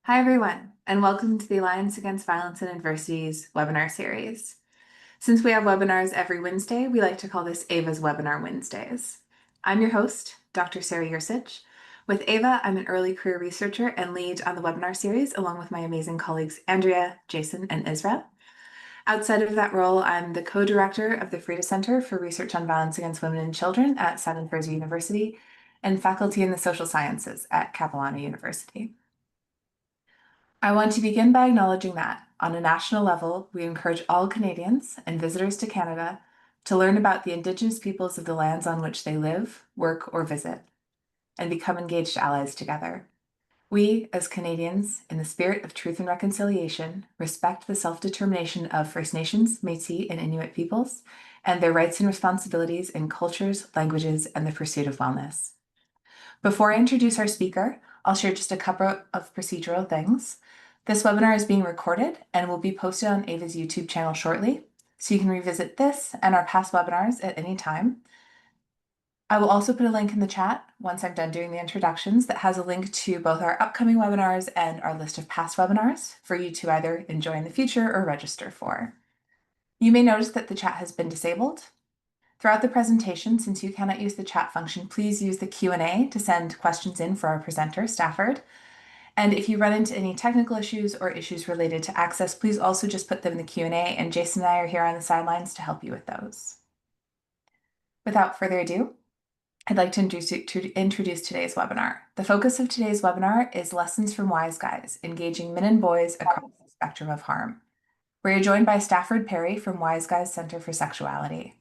Hi, everyone, and welcome to the Alliance Against Violence and Adversity's webinar series. Since we have webinars every Wednesday, we like to call this AVA's Webinar Wednesdays. I'm your host, Dr. Sarah Yursich. With AVA, I'm an early career researcher and lead on the webinar series, along with my amazing colleagues Andrea, Jason, and Isra. Outside of that role, I'm the co-director of the Frida Center for Research on Violence Against Women and Children at Stafford University and faculty in the social sciences at Capilano University. I want to begin by acknowledging that, on a national level, we encourage all Canadians and visitors to Canada to learn about the Indigenous peoples of the lands on which they live, work, or visit, and become engaged allies together. We, as Canadians, in the spirit of truth and reconciliation, respect the self-determination of First Nations, Métis, and Inuit peoples, and their rights and responsibilities in cultures, languages, and the pursuit of wellness. Before I introduce our speaker, I'll share just a couple of procedural things. This webinar is being recorded and will be posted on AVA's YouTube channel shortly, so you can revisit this and our past webinars at any time. I will also put a link in the chat once I'm done doing the introductions that has a link to both our upcoming webinars and our list of past webinars for you to either enjoy in the future or register for. You may notice that the chat has been disabled. Throughout the presentation, since you cannot use the chat function, please use the Q&A to send questions in for our presenter, Stafford. And if you run into any technical issues or issues related to access, please also just put them in the Q&A, and Jason and I are here on the sidelines to help you with those. Without further ado, I'd like to introduce today's webinar. The focus of today's webinar is Lessons from WiseGuyz, engaging men and boys across the spectrum of harm. We're joined by Stafford Perry from WiseGuyz Center for Sexuality.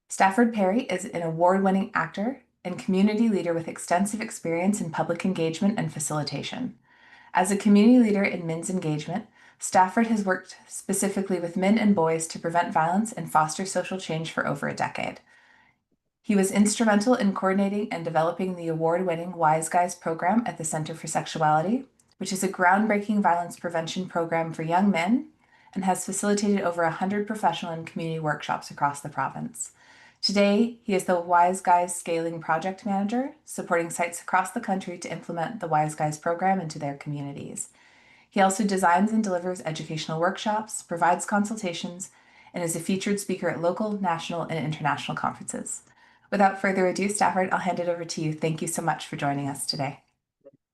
Stafford Perry is an award-winning actor and community leader with extensive experience in public engagement and facilitation. As a community leader in men's engagement, Stafford has worked specifically with men and boys to prevent violence and foster social change for over a decade. He was instrumental in coordinating and developing the award-winning WiseGuyz program at the Center for Sexuality, which is a groundbreaking violence prevention program for young men and has facilitated over 100 professional and community workshops across the province. Today, he is the WiseGuyz Scaling Project Manager, supporting sites across the country to implement the WiseGuyz program into their communities. He also designs and delivers educational workshops, provides consultations, and is a featured speaker at local, national, and international conferences. Without further ado, Stafford, I'll hand it over to you. Thank you so much for joining us today.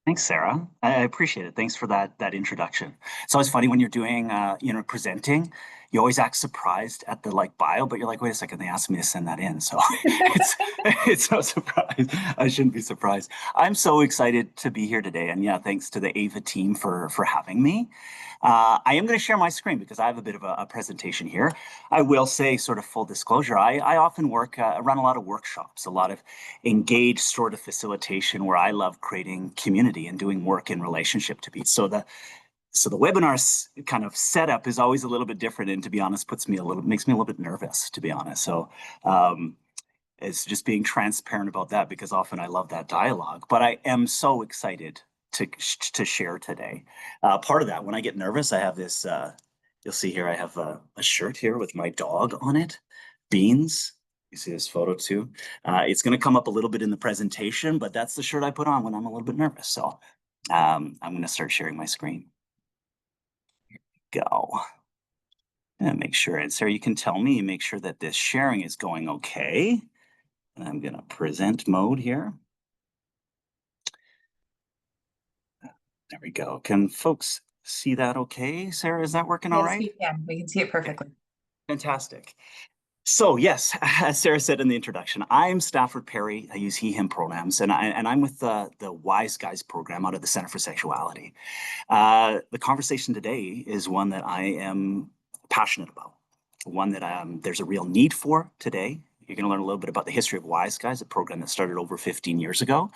Thanks, Sarah. I appreciate it. Thanks for that introduction. It's always funny when you're doing, presenting. You always act surprised at the bio, but you're like, wait a second, they asked me to send that in, so it's no surprise. I shouldn't be surprised. I'm so excited to be here today, and yeah, thanks to the AVA team for having me. I am going to share my screen because I have a bit of a presentation here. I will say, sort of full disclosure, I often run a lot of workshops, a lot of engaged sort of facilitation where I love creating community and doing work in relationship to people. So the webinar kind of setup is always a little bit different, and to be honest, makes me a little bit nervous, to be honest. So it's just being transparent about that because often I love that dialogue, but I am so excited to share today. Part of that, when I get nervous, I have this, you'll see here, I have a shirt here with my dog on it, Beans. You see this photo too. It's going to come up a little bit in the presentation, but that's the shirt I put on when I'm a little bit nervous. So I'm going to start sharing my screen. Here we go. And make sure, and Sarah, you can tell me, make sure that this sharing is going okay. And I'm going to present mode here. There we go. Can folks see that okay? Sarah, is that working all right? Yes, we can. We can see it perfectly. Fantastic. So yes, as Sarah said in the introduction, I'm Stafford Perry. I use he, him pronouns, and I'm with the WiseGuyz program out of the Center for Sexuality. The conversation today is one that I am passionate about, one that there's a real need for today. You're going to learn a little bit about the history of WiseGuyz, a program that started over 15 years ago.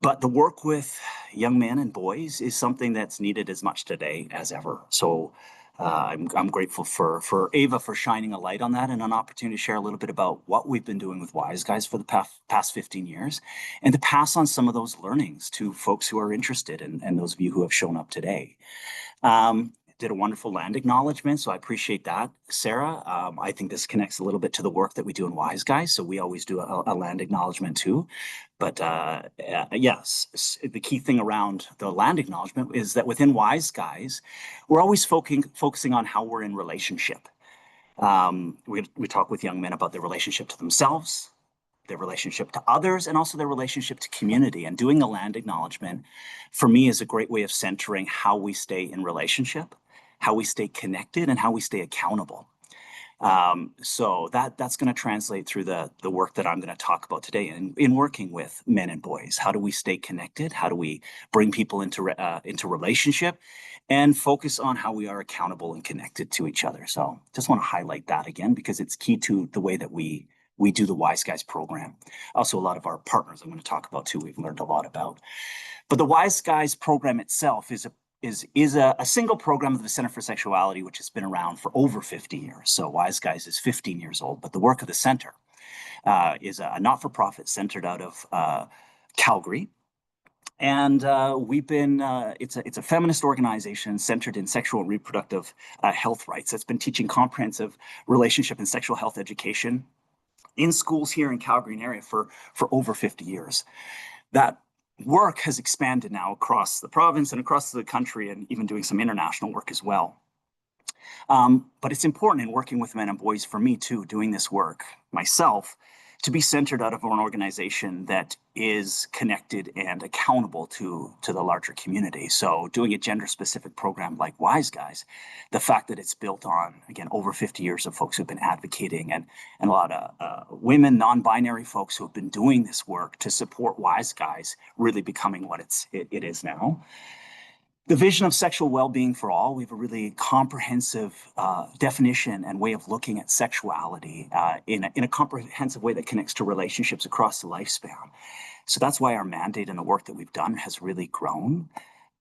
But the work with young men and boys is something that's needed as much today as ever. So I'm grateful for AVA for shining a light on that and an opportunity to share a little bit about what we've been doing with WiseGuyz for the past 15 years and to pass on some of those learnings to folks who are interested and those of you who have shown up today. did a wonderful land acknowledgement, so I appreciate that, Sarah. I think this connects a little bit to the work that we do in WiseGuyz, so we always do a land acknowledgement too. But yes, the key thing around the land acknowledgement is that within WiseGuyz, we're always focusing on how we're in relationship. We talk with young men about their relationship to themselves, their relationship to others, and also their relationship to community. And doing a land acknowledgement for me is a great way of centering how we stay in relationship, how we stay connected, and how we stay accountable. So that's going to translate through the work that I'm going to talk about today in working with men and boys. How do we stay connected? How do we bring people into relationship and focus on how we are accountable and connected to each other? So just want to highlight that again, because it's key to the way that we do the WiseGuyz program. Also, a lot of our partners I'm going to talk about too, we've learned a lot about. But the WiseGuyz program itself is a single program of the Center for Sexuality, which has been around for over 50 years. So WiseGuyz is 15 years old, but the work of the center is a not-for-profit centered out of Calgary. And it's a feminist organization centered in sexual and reproductive health rights that's been teaching comprehensive relationship and sexual health education in schools here in Calgary area for over 50 years. That work has expanded now across the province and across the country, and even doing some international work as well. But it's important in working with men and boys, for me too, doing this work myself, to be centered out of an organization that is connected and accountable to the larger community. So doing a gender-specific program like WiseGuyz, the fact that it's built on, again, over 50 years of folks who've been advocating, and a lot of women, non-binary folks who have been doing this work to support WiseGuyz really becoming what it is now. The vision of sexual well-being for all, we have a really comprehensive definition and way of looking at sexuality in a comprehensive way that connects to relationships across the lifespan. So that's why our mandate and the work that we've done has really grown.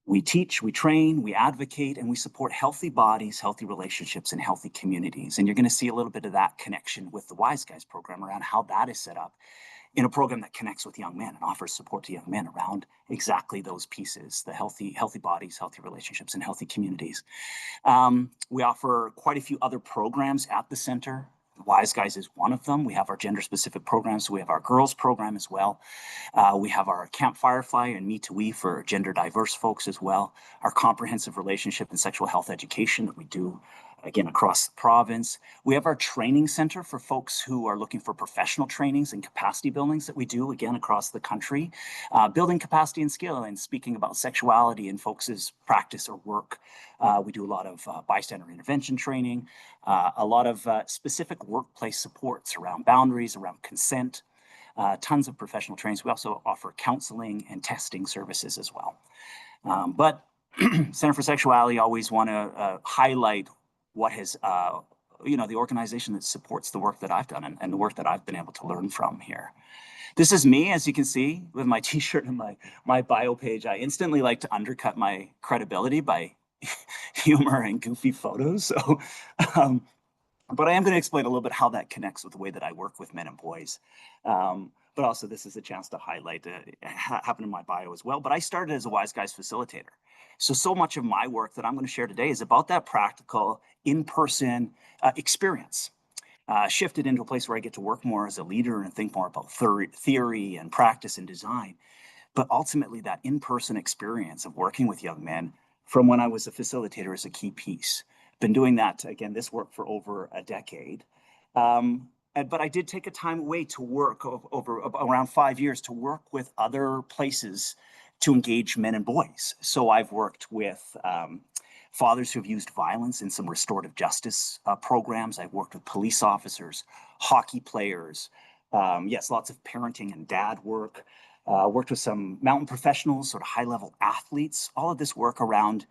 We teach, we train, we advocate, and we support healthy bodies, healthy relationships, and healthy communities. And you're going to see a little bit of that connection with the WiseGuyz program around how that is set up in a program that connects with young men and offers support to young men around exactly those pieces, the healthy bodies, healthy relationships, and healthy communities. We offer quite a few other programs at the center. WiseGuyz is one of them. We have our gender-specific programs. So we have our girls program as well. We have our Camp Firefly and Me to We for gender diverse folks as well. Our comprehensive relationship and sexual health education that we do, again, across the province. We have our training center for folks who are looking for professional trainings and capacity buildings that we do, again, across the country, building capacity and skill and speaking about sexuality in folks' practice or work. We do a lot of bystander intervention training, a lot of specific workplace supports around boundaries, around consent, tons of professional trainings. We also offer counseling and testing services as well. But Center for Sexuality always want to highlight what has, the organization that supports the work that I've done and the work that I've been able to learn from here. This is me, as you can see, with my t-shirt and my bio page. I instantly like to undercut my credibility by humor and goofy photos. So, but I am going to explain a little bit how that connects with the way that I work with men and boys. But also this is a chance to highlight happened in my bio as well. But I started as a WiseGuyz facilitator. So much of my work that I'm going to share today is about that practical, in-person experience. Shifted into a place where I get to work more as a leader and think more about theory and practice and design. But ultimately, that in-person experience of working with young men from when I was a facilitator is a key piece. Been doing that, again, this work for over a decade. But I did take a time away to work over around 5 years to work with other places to engage men and boys. So I've worked with fathers who have used violence in some restorative justice programs. I've worked with police officers, hockey players, yes, lots of parenting and dad work. Worked with some mountain professionals, sort of high-level athletes, all of this work around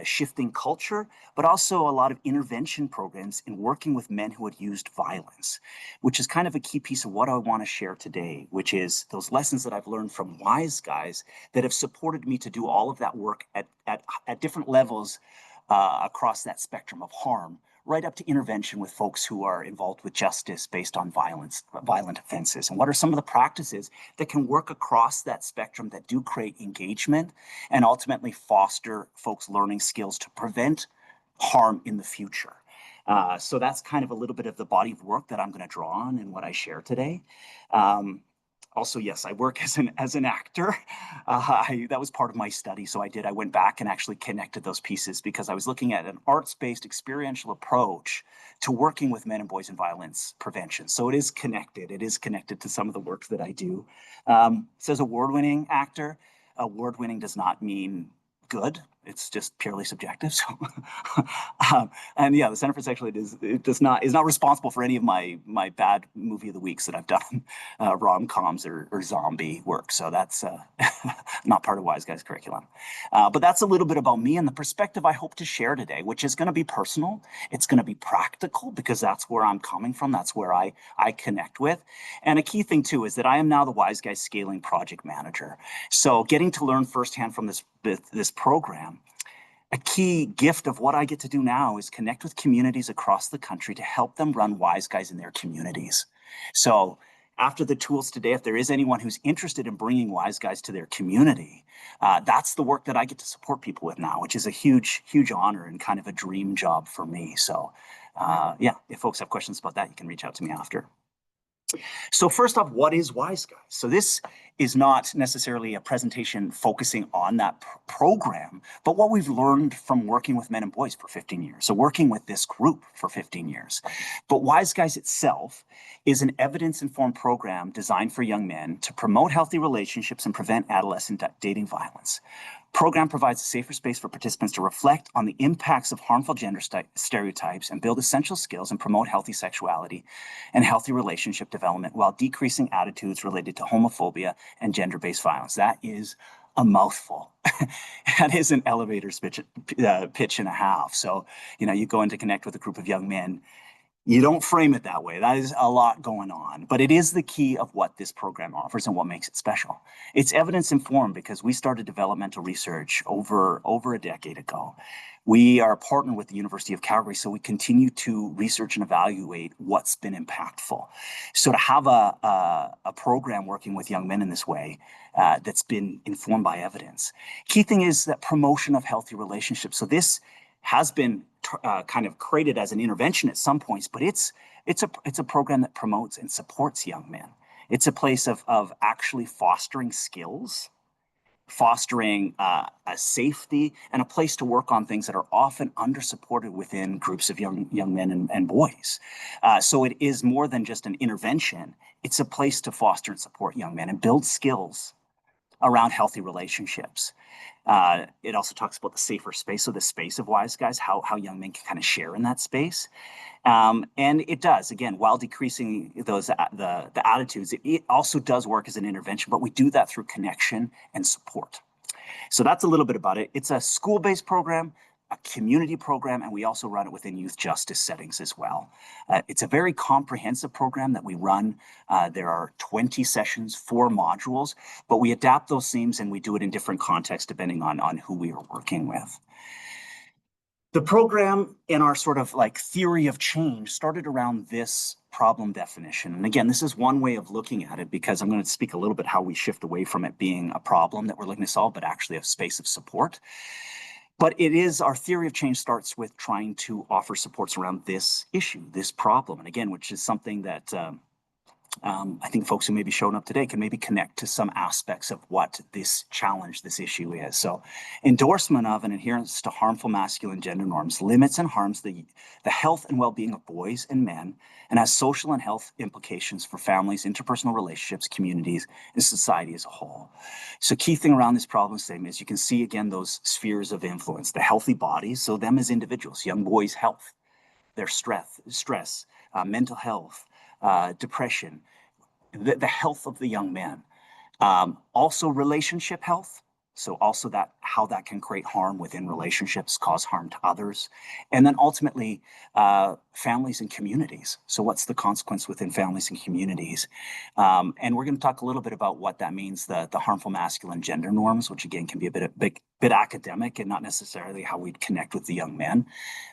shifting culture, but also a lot of intervention programs in working with men who had used violence, which is kind of a key piece of what I want to share today, which is those lessons that I've learned from WiseGuyz that have supported me to do all of that work at different levels across that spectrum of harm, right up to intervention with folks who are involved with justice based on violent offenses. And what are some of the practices that can work across that spectrum that do create engagement and ultimately foster folks learning skills to prevent harm in the future. So that's kind of a little bit of the body of work that I'm going to draw on in what I share today. Also, yes, I work as an actor. That was part of my study. So I went back and actually connected those pieces because I was looking at an arts-based experiential approach to working with men and boys in violence prevention. So it is connected. It is connected to some of the work that I do. It says award-winning actor. Award-winning does not mean good. It's just purely subjective. So, and yeah, the Center for Sexuality is not responsible for any of my bad movie of the weeks that I've done, rom-coms or zombie work. So that's not part of WiseGuyz curriculum. But that's a little bit about me and the perspective I hope to share today, which is going to be personal. It's going to be practical because that's where I'm coming from. That's where I connect with. And a key thing too is that I am now the WiseGuyz Scaling Project Manager. So getting to learn firsthand from this program, a key gift of what I get to do now is connect with communities across the country to help them run WiseGuyz in their communities. So after the tools today, if there is anyone who's interested in bringing WiseGuyz to their community, that's the work that I get to support people with now, which is a huge, huge honor and kind of a dream job for me. So yeah, if folks have questions about that, you can reach out to me after. So first off, what is WiseGuyz? So this is not necessarily a presentation focusing on that program, but what we've learned from working with men and boys for 15 years. So working with this group for 15 years. But WiseGuyz itself is an evidence-informed program designed for young men to promote healthy relationships and prevent adolescent dating violence. Program provides a safer space for participants to reflect on the impacts of harmful gender stereotypes and build essential skills and promote healthy sexuality and healthy relationship development while decreasing attitudes related to homophobia and gender-based violence. That is a mouthful. That is an elevator pitch and a half. So, you go in to connect with a group of young men. You don't frame it that way. That is a lot going on, but it is the key of what this program offers and what makes it special. It's evidence-informed because we started developmental research over a decade ago. We are a partner with the University of Calgary, so we continue to research and evaluate what's been impactful. So to have a program working with young men in this way that's been informed by evidence. Key thing is that promotion of healthy relationships. So this has been kind of created as an intervention at some points, but it's a program that promotes and supports young men. It's a place of actually fostering skills, fostering a safety, and a place to work on things that are often under-supported within groups of young men and boys. So it is more than just an intervention. It's a place to foster and support young men and build skills around healthy relationships. It also talks about the safer space, so the space of WiseGuyz, how young men can kind of share in that space. And it does, again, while decreasing the attitudes, it also does work as an intervention, but we do that through connection and support. So that's a little bit about it. It's a school-based program, a community program, and we also run it within youth justice settings as well. It's a very comprehensive program that we run. There are 20 sessions, 4 modules, but we adapt those themes and we do it in different contexts depending on who we are working with. The program in our sort of like theory of change started around this problem definition. And again, this is one way of looking at it because I'm going to speak a little bit how we shift away from it being a problem that we're looking to solve, but actually a space of support. But our theory of change starts with trying to offer supports around this issue, this problem. And again, which is something that I think folks who may be showing up today can maybe connect to some aspects of what this challenge, this issue is. So endorsement of and adherence to harmful masculine gender norms limits and harms the health and well-being of boys and men and has social and health implications for families, interpersonal relationships, communities, and society as a whole. So key thing around this problem statement is you can see again those spheres of influence, the healthy bodies, so them as individuals, young boys' health, their stress, mental health, depression, the health of the young man. Also relationship health. So also how that can create harm within relationships, cause harm to others. And then ultimately, families and communities. So what's the consequence within families and communities? And we're going to talk a little bit about what that means, the harmful masculine gender norms, which again can be a bit academic and not necessarily how we'd connect with the young men.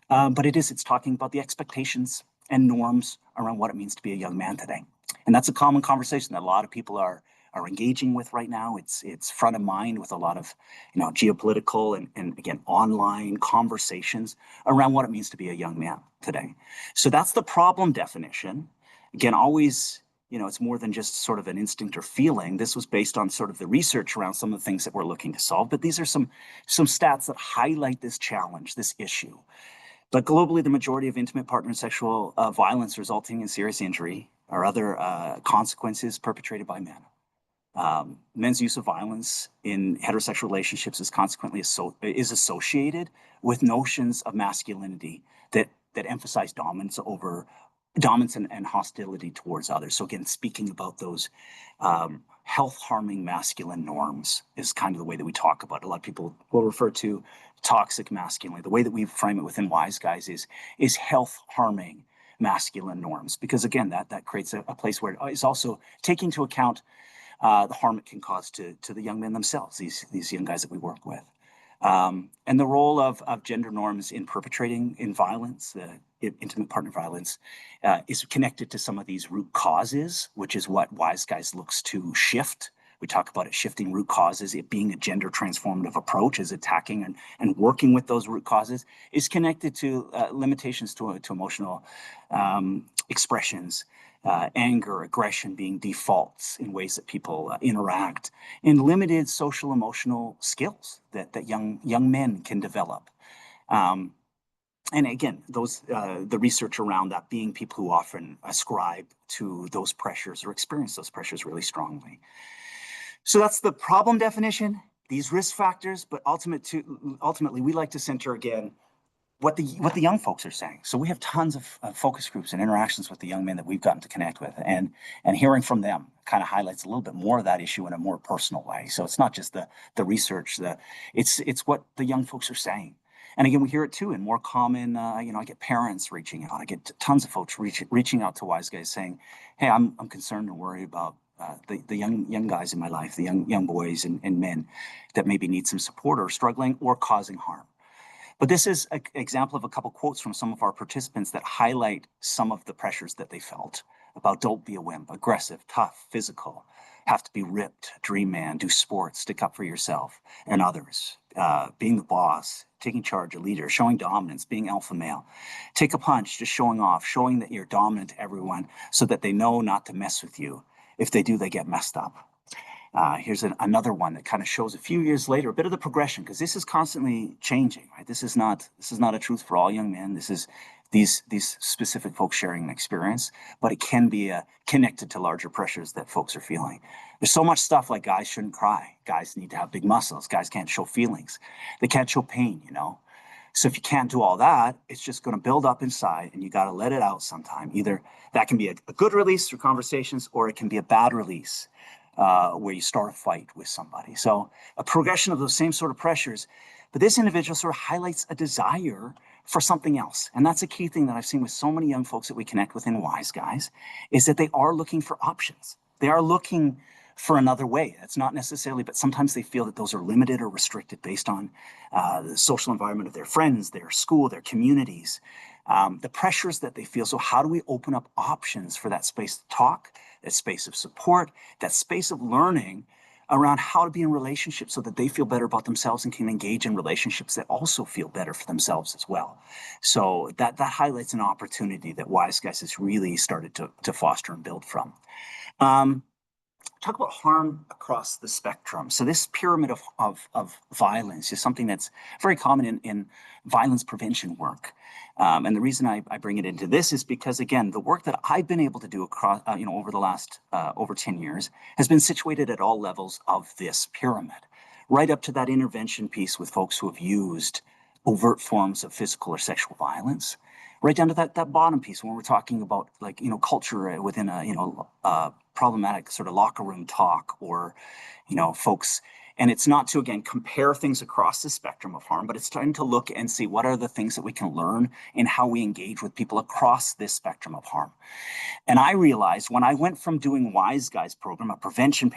But it's talking about the expectations and norms around what it means to be a young man today. And that's a common conversation that a lot of people are are engaging with right now. It's front of mind with a lot of, geopolitical and again, online conversations around what it means to be a young man today. So that's the problem definition. Again, always, it's more than just sort of an instinct or feeling. This was based on sort of the research around some of the things that we're looking to solve. But these are some stats that highlight this challenge, this issue. But globally, the majority of intimate partner and sexual violence resulting in serious injury or other consequences perpetrated by men. Men's use of violence in heterosexual relationships is consequently associated with notions of masculinity that emphasize dominance and hostility towards others. So again, speaking about those health-harming masculine norms is kind of the way that we talk about it. A lot of people will refer to toxic masculinity. The way that we frame it within WiseGuyz is health-harming masculine norms, because again, that creates a place where it's also taking into account the harm it can cause to the young men themselves, these young guys that we work with. And the role of gender norms in perpetrating in violence, intimate partner violence, is connected to some of these root causes, which is what WiseGuyz looks to shift. We talk about it shifting root causes, it being a gender transformative approach, is attacking and working with those root causes, is connected to limitations to emotional expressions, anger, aggression being defaults in ways that people interact, and limited social emotional skills that young men can develop. And again, the research around that being people who often ascribe to those pressures or experience those pressures really strongly. So that's the problem definition, these risk factors, but ultimately we like to center again what the young folks are saying. So we have tons of focus groups and interactions with the young men that we've gotten to connect with, and hearing from them kind of highlights a little bit more of that issue in a more personal way. So it's not just the research, it's what the young folks are saying. And again, we hear it too in more common, I get parents reaching out. I get tons of folks reaching out to WiseGuyz saying, hey, I'm concerned and worried about the young guys in my life, the young boys and men that maybe need some support or struggling or causing harm. But this is an example of a couple quotes from some of our participants that highlight some of the pressures that they felt about don't be a wimp, aggressive, tough, physical, have to be ripped, dream man, do sports, stick up for yourself and others, being the boss, taking charge, a leader, showing dominance, being alpha male, take a punch, just showing off, showing that you're dominant to everyone so that they know not to mess with you. If they do, they get messed up. Here's another one that kind of shows a few years later a bit of the progression, because this is constantly changing, right? This is not a truth for all young men. This is these specific folks sharing an experience, but it can be connected to larger pressures that folks are feeling. There's so much stuff like guys shouldn't cry. Guys need to have big muscles. Guys can't show feelings. They can't show pain, So if you can't do all that, it's just going to build up inside, and you got to let it out sometime. Either that can be a good release through conversations, or it can be a bad release where you start a fight with somebody. So a progression of those same sort of pressures, but this individual sort of highlights a desire for something else. And that's a key thing that I've seen with so many young folks that we connect with in WiseGuyz, is that they are looking for options. They are looking for another way. It's not necessarily, but sometimes they feel that those are limited or restricted based on the social environment of their friends, their school, their communities, the pressures that they feel. So how do we open up options for that space to talk, that space of support, that space of learning around how to be in relationships so that they feel better about themselves and can engage in relationships that also feel better for themselves as well. So that highlights an opportunity that WiseGuyz has really started to foster and build from. Talk about harm across the spectrum. So this pyramid of violence is something that's very common in violence prevention work. And the reason I bring it into this is because, again, the work that I've been able to do across, over the last over 10 years has been situated at all levels of this pyramid, right up to that intervention piece with folks who have used overt forms of physical or sexual violence, right down to that bottom piece when we're talking about culture within a problematic sort of locker room talk or folks. And it's not to, again, compare things across the spectrum of harm, but it's trying to look and see what are the things that we can learn in how we engage with people across this spectrum of harm. And I realized when I went from doing WiseGuyz program, a prevention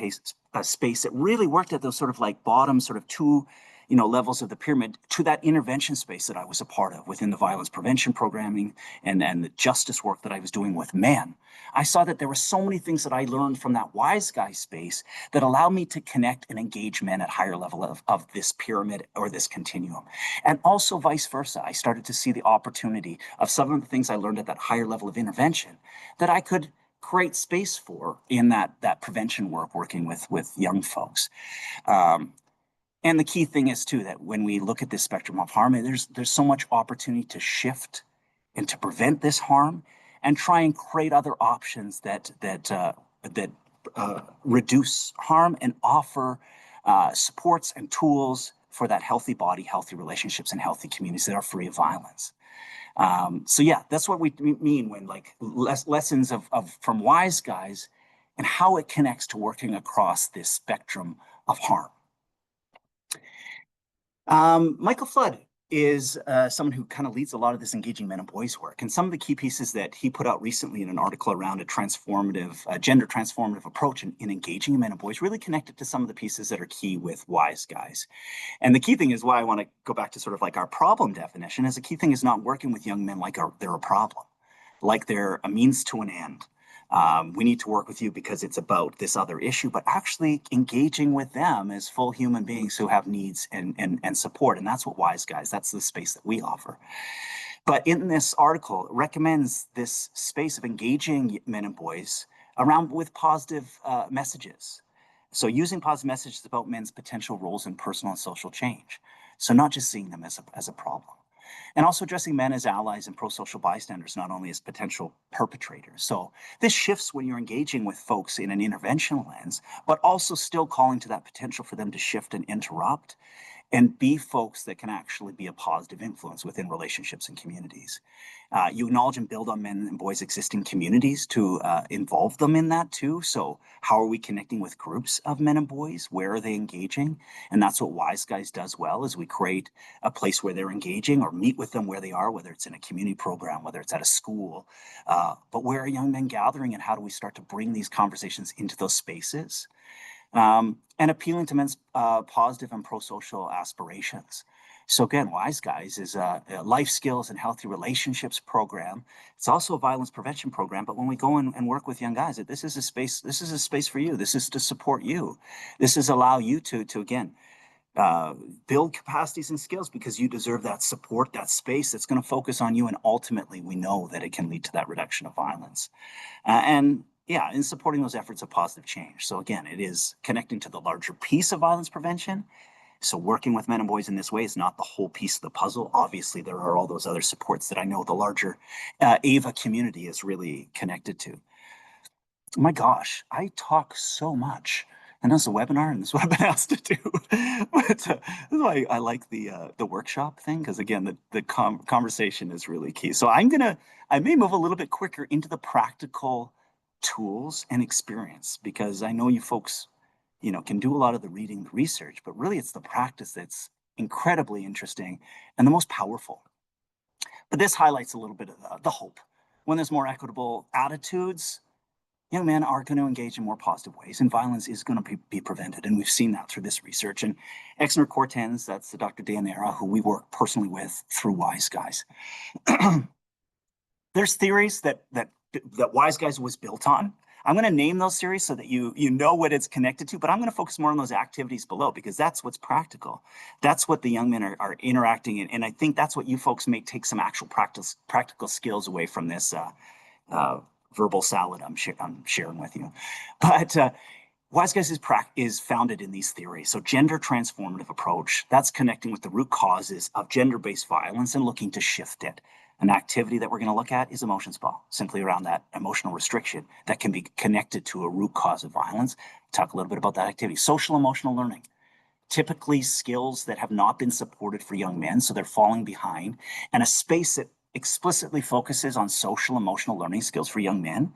space that really worked at those sort of like bottom sort of two levels of the pyramid to that intervention space that I was a part of within the violence prevention programming and the justice work that I was doing with men. I saw that there were so many things that I learned from that WiseGuyz space that allowed me to connect and engage men at higher level of this pyramid or this continuum. And also vice versa. I started to see the opportunity of some of the things I learned at that higher level of intervention that I could create space for in that prevention work, working with young folks. And the key thing is too that when we look at this spectrum of harm, there's so much opportunity to shift and to prevent this harm, and try and create other options that reduce harm and offer supports and tools for that healthy body, healthy relationships, and healthy communities that are free of violence. So yeah, that's what we mean when like lessons from WiseGuyz and how it connects to working across this spectrum of harm. Michael Flood is someone who kind of leads a lot of this engaging men and boys work. And some of the key pieces that he put out recently in an article around a gender transformative approach in engaging men and boys really connected to some of the pieces that are key with WiseGuyz. And the key thing is why I want to go back to sort of like our problem definition is the key thing is not working with young men like they're a problem, like they're a means to an end. We need to work with you because it's about this other issue, but actually engaging with them as full human beings who have needs and support. And that's what WiseGuyz, that's the space that we offer. But in this article, it recommends this space of engaging men and boys around with positive messages. So using positive messages about men's potential roles in personal and social change. So not just seeing them as a problem. And also addressing men as allies and pro-social bystanders, not only as potential perpetrators. So this shifts when you're engaging with folks in an intervention lens, but also still calling to that potential for them to shift and interrupt and be folks that can actually be a positive influence within relationships and communities. You acknowledge and build on men and boys' existing communities to involve them in that too. So how are we connecting with groups of men and boys? Where are they engaging? And that's what WiseGuyz does well, is we create a place where they're engaging or meet with them where they are, whether it's in a community program, whether it's at a school. But where are young men gathering, and how do we start to bring these conversations into those spaces? And appealing to men's positive and pro-social aspirations. So again, WiseGuyz is a life skills and healthy relationships program. It's also a violence prevention program. But when we go and work with young guys, this is a space for you. This is to support you. This is allow you to again build capacities and skills because you deserve that support, that space that's going to focus on you. And ultimately, we know that it can lead to that reduction of violence. And yeah, in supporting those efforts of positive change. So again, it is connecting to the larger piece of violence prevention. So working with men and boys in this way is not the whole piece of the puzzle. Obviously, there are all those other supports that I know the larger AVA community is really connected to. My gosh, I talk so much. And that's a webinar, and this is what I've been asked to do. But this is why I like the workshop thing, because again, the conversation is really key. So I may move a little bit quicker into the practical tools and experience, because I know you folks, can do a lot of the reading, the research, but really it's the practice that's incredibly interesting and the most powerful. But this highlights a little bit of the hope. When there's more equitable attitudes, young men are going to engage in more positive ways, and violence is going to be prevented. And we've seen that through this research. And Exner Cortens, that's the Dr. Dayanara, who we work personally with through WiseGuyz. There's theories that WiseGuyz was built on. I'm going to name those theories so that you know what it's connected to, but I'm going to focus more on those activities below, because that's what's practical. That's what the young men are interacting in. And I think that's what you folks may take some actual practical skills away from this verbal salad I'm sharing with you. But WiseGuyz is founded in these theories. So gender transformative approach, that's connecting with the root causes of gender-based violence and looking to shift it. An activity that we're going to look at is emotion spa, simply around that emotional restriction that can be connected to a root cause of violence. Talk a little bit about that activity. Social emotional learning, typically skills that have not been supported for young men, so they're falling behind, and a space that explicitly focuses on social emotional learning skills for young men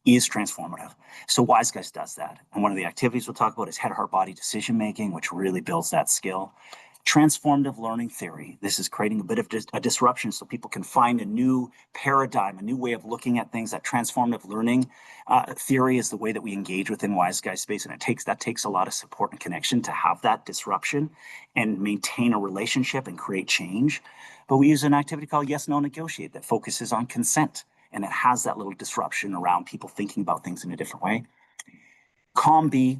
is transformative. So WiseGuyz does that. And one of the activities we'll talk about is head, heart, body decision making, which really builds that skill. Transformative learning theory. This is creating a bit of a disruption so people can find a new paradigm, a new way of looking at things. That transformative learning theory is the way that we engage within WiseGuyz space, and that takes a lot of support and connection to have that disruption and maintain a relationship and create change. But we use an activity called Yes, No, Negotiate that focuses on consent, and it has that little disruption around people thinking about things in a different way. COM-B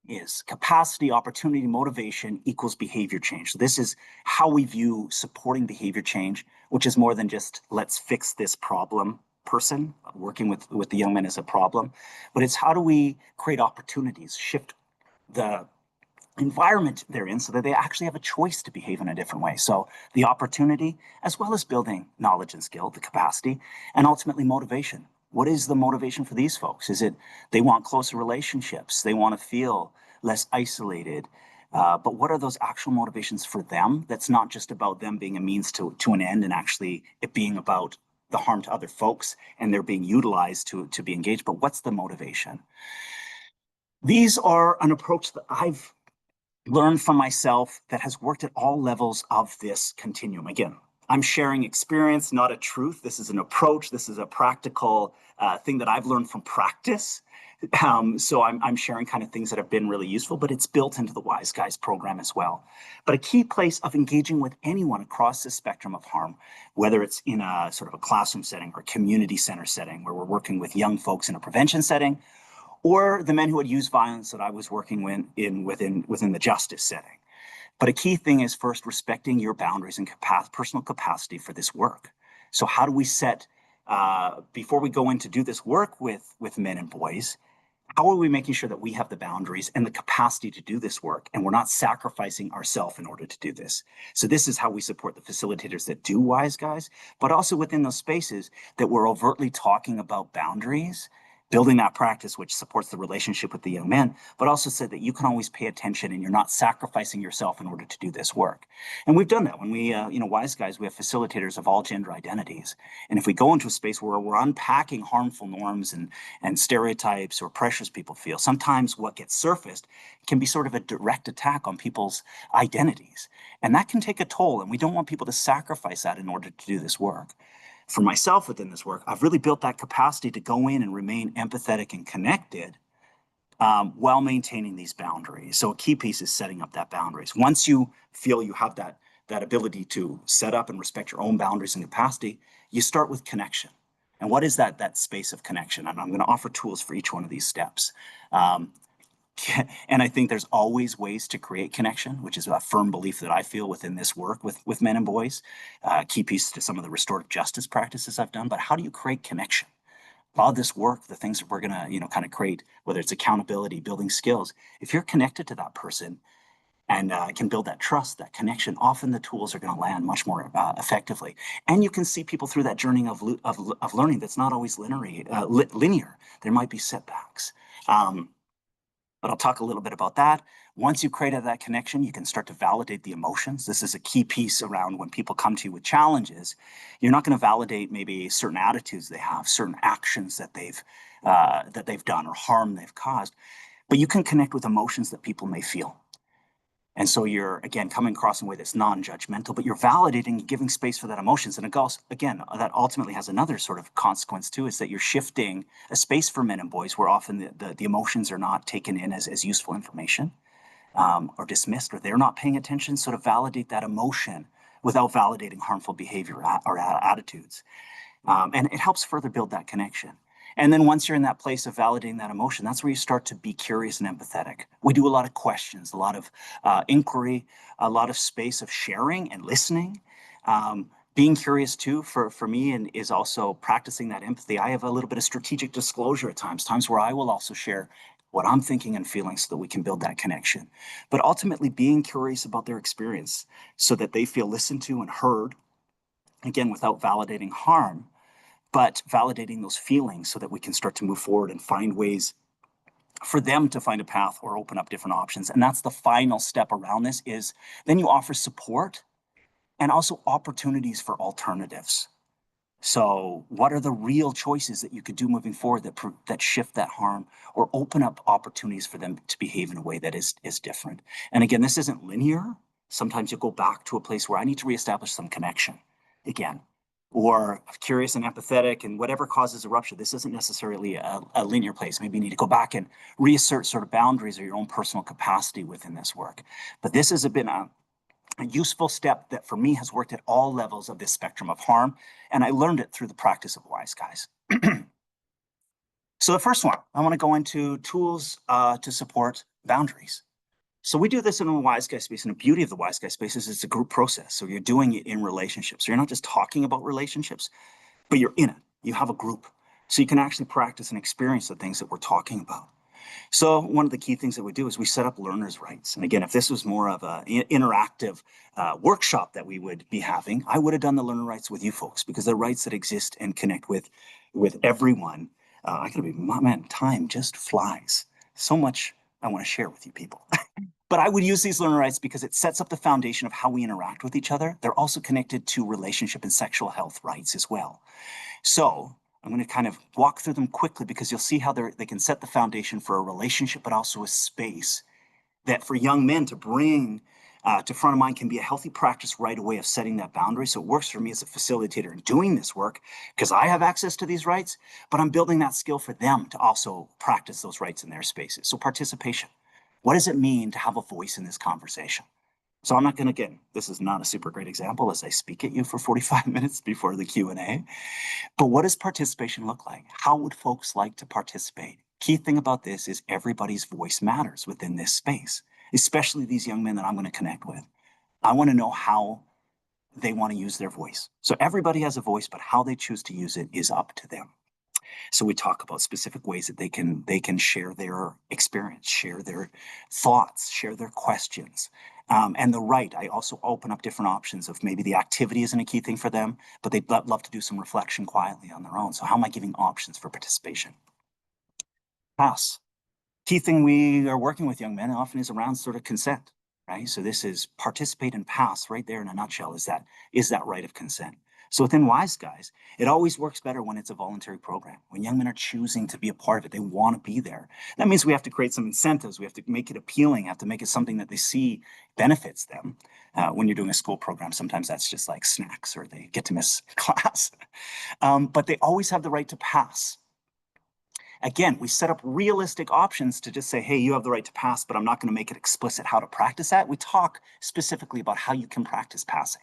is capacity, opportunity, motivation equals behavior change. So this is how we view supporting behavior change, which is more than just let's fix this problem person, working with the young men as a problem, but it's how do we create opportunities, shift the environment they're in so that they actually have a choice to behave in a different way. So the opportunity, as well as building knowledge and skill, the capacity, and ultimately motivation. What is the motivation for these folks? Is it they want closer relationships? They want to feel less isolated? But what are those actual motivations for them? That's not just about them being a means to an end and actually it being about the harm to other folks and they're being utilized to be engaged. But what's the motivation? These are an approach that I've learned from myself that has worked at all levels of this continuum. Again, I'm sharing experience, not a truth. This is an approach. This is a practical thing that I've learned from practice. So I'm sharing kind of things that have been really useful, but it's built into the WiseGuyz program as well. But a key place of engaging with anyone across the spectrum of harm, whether it's in a sort of a classroom setting or a community center setting where we're working with young folks in a prevention setting, or the men who had used violence that I was working within the justice setting. But a key thing is first respecting your boundaries and personal capacity for this work. So how do we set, before we go in to do this work with men and boys, how are we making sure that we have the boundaries and the capacity to do this work and we're not sacrificing ourselves in order to do this? So this is how we support the facilitators that do WiseGuyz, but also within those spaces that we're overtly talking about boundaries, building that practice which supports the relationship with the young man, but also said that you can always pay attention and you're not sacrificing yourself in order to do this work. And we've done that when we, WiseGuyz, we have facilitators of all gender identities. And if we go into a space where we're unpacking harmful norms and stereotypes or pressures people feel, sometimes what gets surfaced can be sort of a direct attack on people's identities. And that can take a toll, and we don't want people to sacrifice that in order to do this work. For myself within this work, I've really built that capacity to go in and remain empathetic and connected while maintaining these boundaries. So a key piece is setting up that boundaries. Once you feel you have that ability to set up and respect your own boundaries and capacity, you start with connection. And what is that space of connection? And I'm going to offer tools for each one of these steps. And I think there's always ways to create connection, which is a firm belief that I feel within this work with men and boys. Key piece to some of the restorative justice practices I've done. But how do you create connection? All this work, the things that we're going to, kind of create, whether it's accountability, building skills, if you're connected to that person and can build that trust, that connection, often the tools are going to land much more effectively. And you can see people through that journey of learning that's not always linear. There might be setbacks. But I'll talk a little bit about that. Once you've created that connection, you can start to validate the emotions. This is a key piece around when people come to you with challenges. You're not going to validate maybe certain attitudes they have, certain actions that they've done or harm they've caused, but you can connect with emotions that people may feel. And so you're, again, coming across in a way that's non-judgmental, but you're validating and giving space for that emotions. And it goes, again, that ultimately has another sort of consequence too, is that you're shifting a space for men and boys where often the emotions are not taken in as useful information or dismissed, or they're not paying attention. So to validate that emotion without validating harmful behavior or attitudes. And it helps further build that connection. And then once you're in that place of validating that emotion, that's where you start to be curious and empathetic. We do a lot of questions, a lot of inquiry, a lot of space of sharing and listening. Being curious too, for me, and is also practicing that empathy. I have a little bit of strategic disclosure at times where I will also share what I'm thinking and feeling so that we can build that connection. But ultimately being curious about their experience so that they feel listened to and heard, again, without validating harm, but validating those feelings so that we can start to move forward and find ways for them to find a path or open up different options. And that's the final step around this, is then you offer support and also opportunities for alternatives. So what are the real choices that you could do moving forward that shift that harm or open up opportunities for them to behave in a way that is different? And again, this isn't linear. Sometimes you'll go back to a place where I need to reestablish some connection again, or curious and empathetic, and whatever causes a rupture. This isn't necessarily a linear place. Maybe you need to go back and reassert sort of boundaries or your own personal capacity within this work. But this has been a useful step that for me has worked at all levels of this spectrum of harm. And I learned it through the practice of WiseGuyz. So the first one, I want to go into tools to support boundaries. So we do this in a WiseGuyz space, and the beauty of the WiseGuyz space is it's a group process. So you're doing it in relationships. So you're not just talking about relationships, but you're in it. You have a group. So you can actually practice and experience the things that we're talking about. So one of the key things that we do is we set up learners' rights. And again, if this was more of an interactive workshop that we would be having, I would have done the learner rights with you folks, because they're rights that exist and connect with everyone. I gotta be, man, time just flies. So much I want to share with you people. But I would use these learner rights because it sets up the foundation of how we interact with each other. They're also connected to relationship and sexual health rights as well. So I'm going to kind of walk through them quickly because you'll see how they can set the foundation for a relationship, but also a space that for young men to bring to front of mind can be a healthy practice right away of setting that boundary. So it works for me as a facilitator in doing this work because I have access to these rights, but I'm building that skill for them to also practice those rights in their spaces. So participation. What does it mean to have a voice in this conversation? So I'm not going to get, this is not a super great example as I speak at you for 45 minutes before the Q&A, but what does participation look like? How would folks like to participate? Key thing about this is everybody's voice matters within this space, especially these young men that I'm going to connect with. I want to know how they want to use their voice. So everybody has a voice, but how they choose to use it is up to them. So we talk about specific ways that they can share their experience, share their thoughts, share their questions. And the right, I also open up different options of maybe the activity isn't a key thing for them, but they'd love to do some reflection quietly on their own. So how am I giving options for participation? Pass. Key thing we are working with young men often is around sort of consent, right? So this is participate and pass right there in a nutshell is that right of consent. So within WiseGuyz, it always works better when it's a voluntary program, when young men are choosing to be a part of it, they want to be there. That means we have to create some incentives. We have to make it appealing, have to make it something that they see benefits them. When you're doing a school program, sometimes that's just like snacks or they get to miss class. But they always have the right to pass. Again, we set up realistic options to just say, hey, you have the right to pass, but I'm not going to make it explicit how to practice that. We talk specifically about how you can practice passing.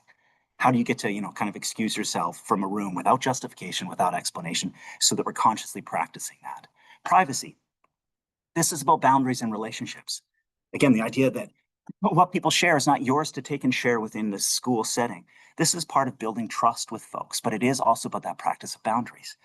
How do you get to, kind of excuse yourself from a room without justification, without explanation, so that we're consciously practicing that? Privacy. This is about boundaries and relationships. Again, the idea that what people share is not yours to take and share within the school setting. This is part of building trust with folks, but it is also about that practice of boundaries.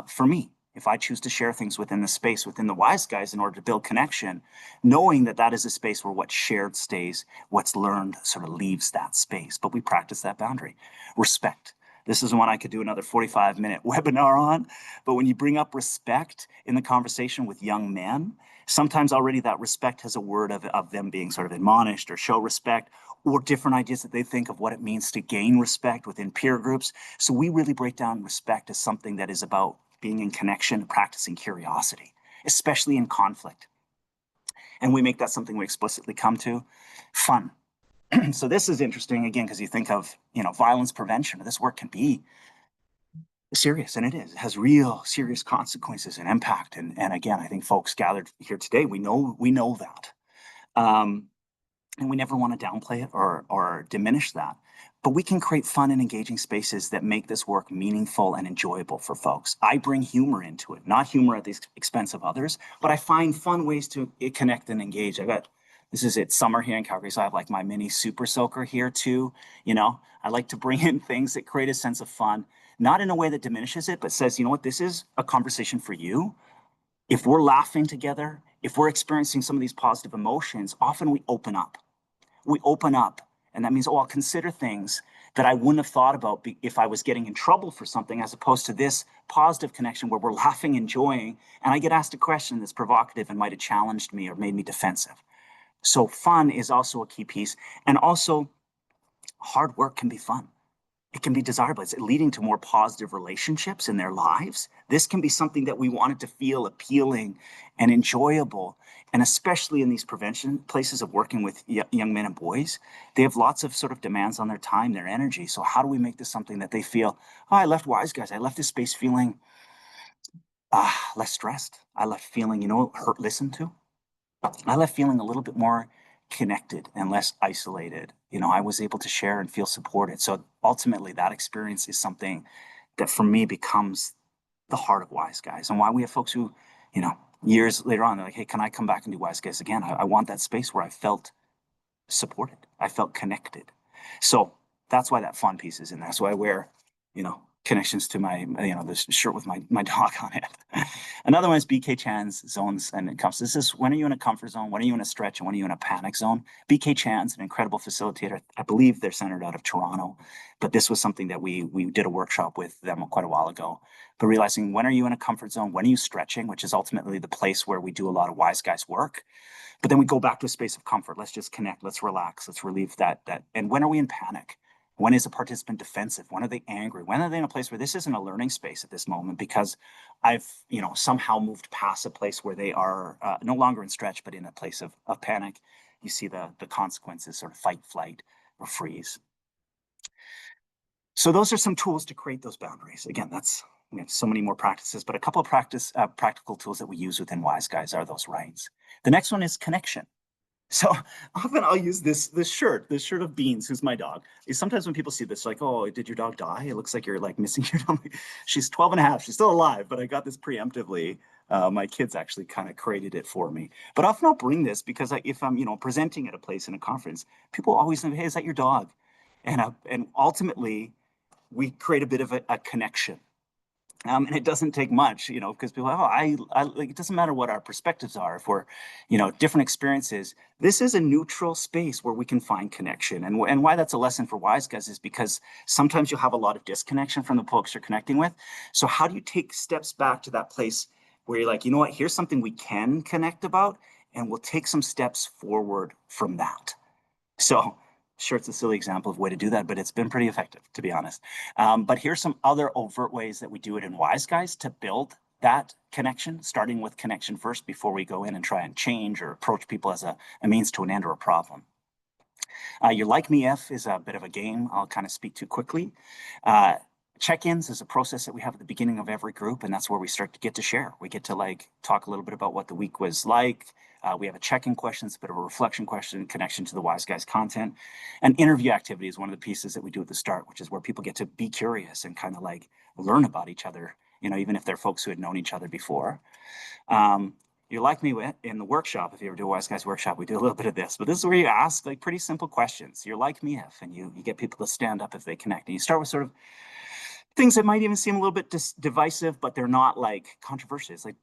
For me, if I choose to share things within the space, within the WiseGuyz in order to build connection, knowing that that is a space where what's shared stays, what's learned sort of leaves that space, but we practice that boundary. Respect. This is one I could do another 45-minute webinar on, but when you bring up respect in the conversation with young men, sometimes already that respect has a word of them being sort of admonished or show respect, or different ideas that they think of what it means to gain respect within peer groups. So we really break down respect as something that is about being in connection, practicing curiosity, especially in conflict. And we make that something we explicitly come to. Fun. So this is interesting, again, because you think of, violence prevention. This work can be serious, and it is. It has real serious consequences and impact. And again, I think folks gathered here today, we know that. And we never want to downplay it or diminish that. But we can create fun and engaging spaces that make this work meaningful and enjoyable for folks. I bring humor into it, not humor at the expense of others, but I find fun ways to connect and engage. This is it, summer here in Calgary, so I have like my mini super soaker here too. I like to bring in things that create a sense of fun, not in a way that diminishes it, but says, you know what, this is a conversation for you. If we're laughing together, if we're experiencing some of these positive emotions, often we open up. And that means, I'll consider things that I wouldn't have thought about if I was getting in trouble for something, as opposed to this positive connection where we're laughing, enjoying, and I get asked a question that's provocative and might have challenged me or made me defensive. So fun is also a key piece. And also, hard work can be fun. it can be desirable. It's leading to more positive relationships in their lives. This can be something that we wanted to feel appealing and enjoyable. And especially in these prevention places of working with young men and boys, they have lots of sort of demands on their time, their energy. So how do we make this something that they feel, oh, I left WiseGuyz. I left this space feeling less stressed. I left feeling, heard, listened to. I left feeling a little bit more connected and less isolated. I was able to share and feel supported. So ultimately, that experience is something that for me becomes the heart of WiseGuyz, and why we have folks who, years later on, they're like, hey, can I come back and do WiseGuyz again? I want that space where I felt supported. I felt connected. So that's why that fun piece is in there. That's why I wear, connections to my, this shirt with my dog on it. Another one is BK Chan's zones. And it comes, this is when are you in a comfort zone? When are you in a stretch? And when are you in a panic zone? BK Chan's an incredible facilitator. I believe they're centered out of Toronto, but this was something that we did a workshop with them quite a while ago. But realizing when are you in a comfort zone? When are you stretching, which is ultimately the place where we do a lot of WiseGuyz work. But then we go back to a space of comfort. Let's just connect. Let's relax. Let's relieve that. And when are we in panic? When is a participant defensive? When are they angry? When are they in a place where this isn't a learning space at this moment because I've, somehow moved past a place where they are no longer in stretch, but in a place of panic? You see the consequences, sort of fight, flight, or freeze. So those are some tools to create those boundaries. Again, we have so many more practices, but a couple of practical tools that we use within WiseGuyz are those rights. The next one is connection. So often I'll use this shirt of Beans, who's my dog. Sometimes when people see this, like, oh, did your dog die? It looks like you're like missing your dog. She's 12 and a half. She's still alive, but I got this preemptively. My kids actually kind of created it for me. But often I'll bring this because if I'm, presenting at a place in a conference, people always say, hey, is that your dog? And ultimately, we create a bit of a connection. And it doesn't take much, because people, like, it doesn't matter what our perspectives are. If we're, different experiences, this is a neutral space where we can find connection. And why that's a lesson for WiseGuyz is because sometimes you'll have a lot of disconnection from the folks you're connecting with. So how do you take steps back to that place where you're like, you know what, here's something we can connect about, and we'll take some steps forward from that. So sure, it's a silly example of a way to do that, but it's been pretty effective, to be honest. But here's some other overt ways that we do it in WiseGuyz to build that connection, starting with connection first before we go in and try and change or approach people as a means to an end or a problem. Your Like Me If is a bit of a game I'll kind of speak to quickly. Check-ins is a process that we have at the beginning of every group, and that's where we start to get to share. We get to talk a little bit about what the week was like. We have a check-in question, it's a bit of a reflection question, connection to the WiseGuyz content. And interview activity is one of the pieces that we do at the start, which is where people get to be curious and kind of learn about each other, even if they're folks who had known each other before. You Like Me in the workshop, if you ever do a WiseGuyz workshop, we do a little bit of this, but this is where you ask pretty simple questions. You're like me if, and you get people to stand up if they connect. And you start with sort of things that might even seem a little bit divisive, but they're not controversial. It's like,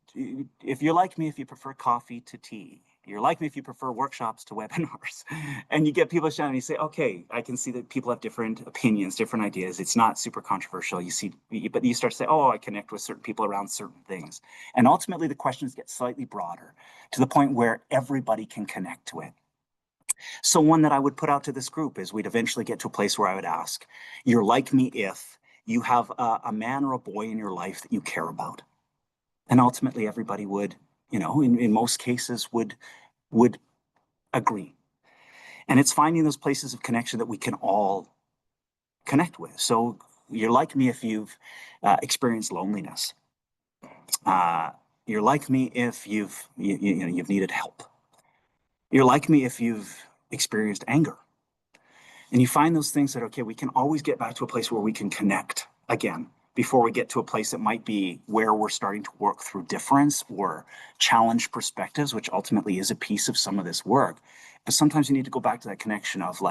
if you're like me, if you prefer coffee to tea, you're like me if you prefer workshops to webinars. And you get people shouting, and you say, okay, I can see that people have different opinions, different ideas. It's not super controversial. But you start to say, oh, I connect with certain people around certain things. And ultimately the questions get slightly broader to the point where everybody can connect to it. So one that I would put out to this group is we'd eventually get to a place where I would ask, you're like me if you have a man or a boy in your life that you care about. And ultimately everybody would, in most cases would agree. And it's finding those places of connection that we can all connect with. So you're like me if you've experienced loneliness. You're like me if you've needed help. You're like me if you've experienced anger. And you find those things that, okay, we can always get back to a place where we can connect again before we get to a place that might be where we're starting to work through difference or challenge perspectives, which ultimately is a piece of some of this work. But sometimes you need to go back to that connection of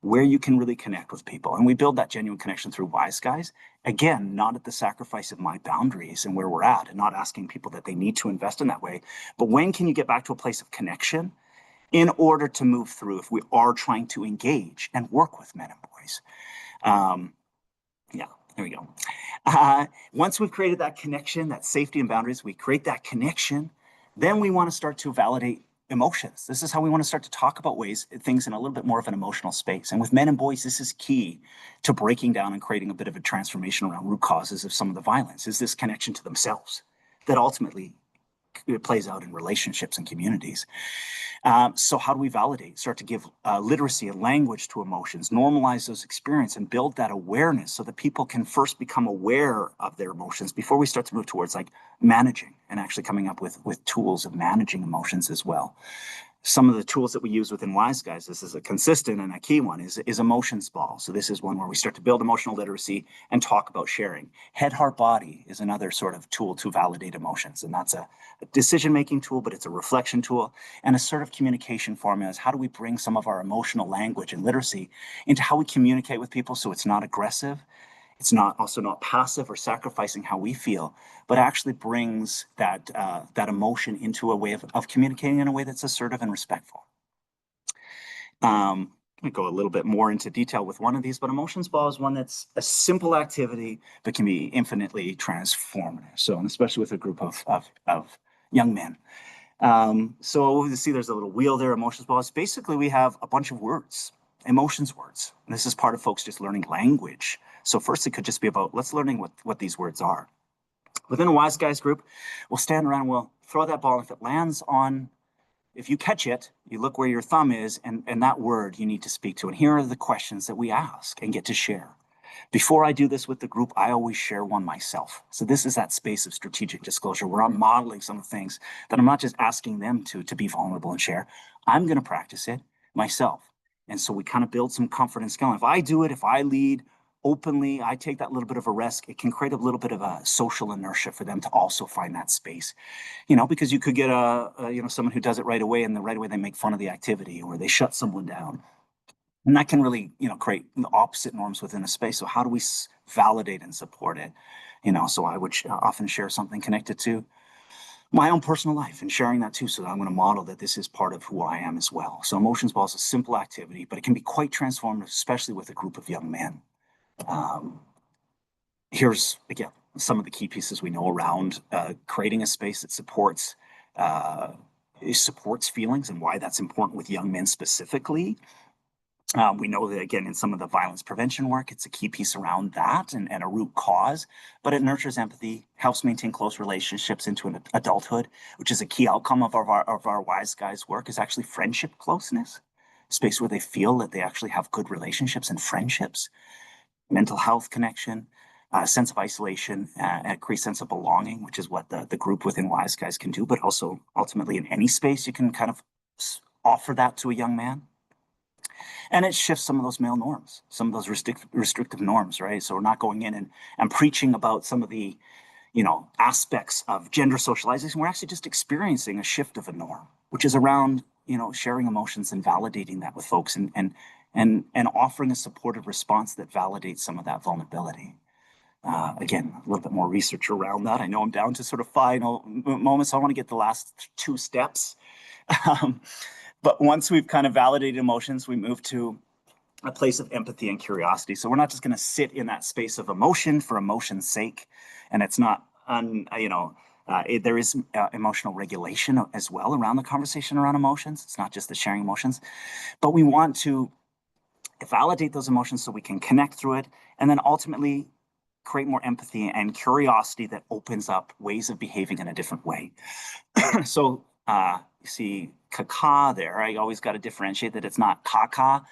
where you can really connect with people. And we build that genuine connection through WiseGuyz. Again, not at the sacrifice of my boundaries and where we're at, and not asking people that they need to invest in that way. But when can you get back to a place of connection in order to move through if we are trying to engage and work with men and boys? Yeah, there we go. Once we've created that connection, that safety and boundaries, we create that connection, then we want to start to validate emotions. This is how we want to start to talk about things in a little bit more of an emotional space. And with men and boys, this is key to breaking down and creating a bit of a transformation around root causes of some of the violence, is this connection to themselves that ultimately it plays out in relationships and communities. So how do we validate, start to give literacy and language to emotions, normalize those experiences and build that awareness so that people can first become aware of their emotions before we start to move towards like managing and actually coming up with tools of managing emotions as well. Some of the tools that we use within WiseGuyz, this is a consistent and a key one, is emotions ball. So this is one where we start to build emotional literacy and talk about sharing. Head, heart, body is another sort of tool to validate emotions. And that's a decision-making tool, but it's a reflection tool. And assertive communication formula is how do we bring some of our emotional language and literacy into how we communicate with people so it's not aggressive, it's not also not passive or sacrificing how we feel, but actually brings that emotion into a way of communicating in a way that's assertive and respectful. We go a little bit more into detail with one of these, but emotions ball is one that's a simple activity but can be infinitely transformative. So, and especially with a group of young men. So you see there's a little wheel there, emotions ball. It's basically we have a bunch of words, emotions words. And this is part of folks just learning language. So first it could just be about let's learning what these words are. Within a WiseGuyz group, we'll stand around and we'll throw that ball. If it lands on, if you catch it, you look where your thumb is and that word you need to speak to. And here are the questions that we ask and get to share. Before I do this with the group, I always share one myself. So this is that space of strategic disclosure where I'm modeling some of the things that I'm not just asking them to be vulnerable and share. I'm going to practice it myself. And so we kind of build some comfort and skill. If I do it, if I lead openly, I take that little bit of a risk, it can create a little bit of a social inertia for them to also find that space. Because you could get someone who does it right away and right away they make fun of the activity or they shut someone down. And that can really, create the opposite norms within a space. So how do we validate and support it? So I would often share something connected to my own personal life and sharing that too. So that I'm going to model that this is part of who I am as well. So emotions ball is a simple activity, but it can be quite transformative, especially with a group of young men. Here's, again, some of the key pieces we know around creating a space that supports feelings and why that's important with young men specifically. We know that, again, in some of the violence prevention work, it's a key piece around that and a root cause, but it nurtures empathy, helps maintain close relationships into an adulthood, which is a key outcome of our WiseGuyz work, is actually friendship closeness, space where they feel that they actually have good relationships and friendships, mental health connection, sense of isolation, and a create sense of belonging, which is what the group within WiseGuyz can do, but also ultimately in any space you can kind of offer that to a young man. And it shifts some of those male norms, some of those restrictive norms, right? So we're not going in and preaching about some of the, aspects of gender socialization. We're actually just experiencing a shift of a norm, which is around, sharing emotions and validating that with folks and offering a supportive response that validates some of that vulnerability. Again, a little bit more research around that. I know I'm down to sort of final moments. So I want to get the last two steps. But once we've kind of validated emotions, we move to a place of empathy and curiosity. So we're not just going to sit in that space of emotion for emotion's sake. And it's not, there is emotional regulation as well around the conversation around emotions. It's not just the sharing emotions, but we want to validate those emotions so we can connect through it and then ultimately create more empathy and curiosity that opens up ways of behaving in a different way. So you see caca there. I always got to differentiate that it's not caca,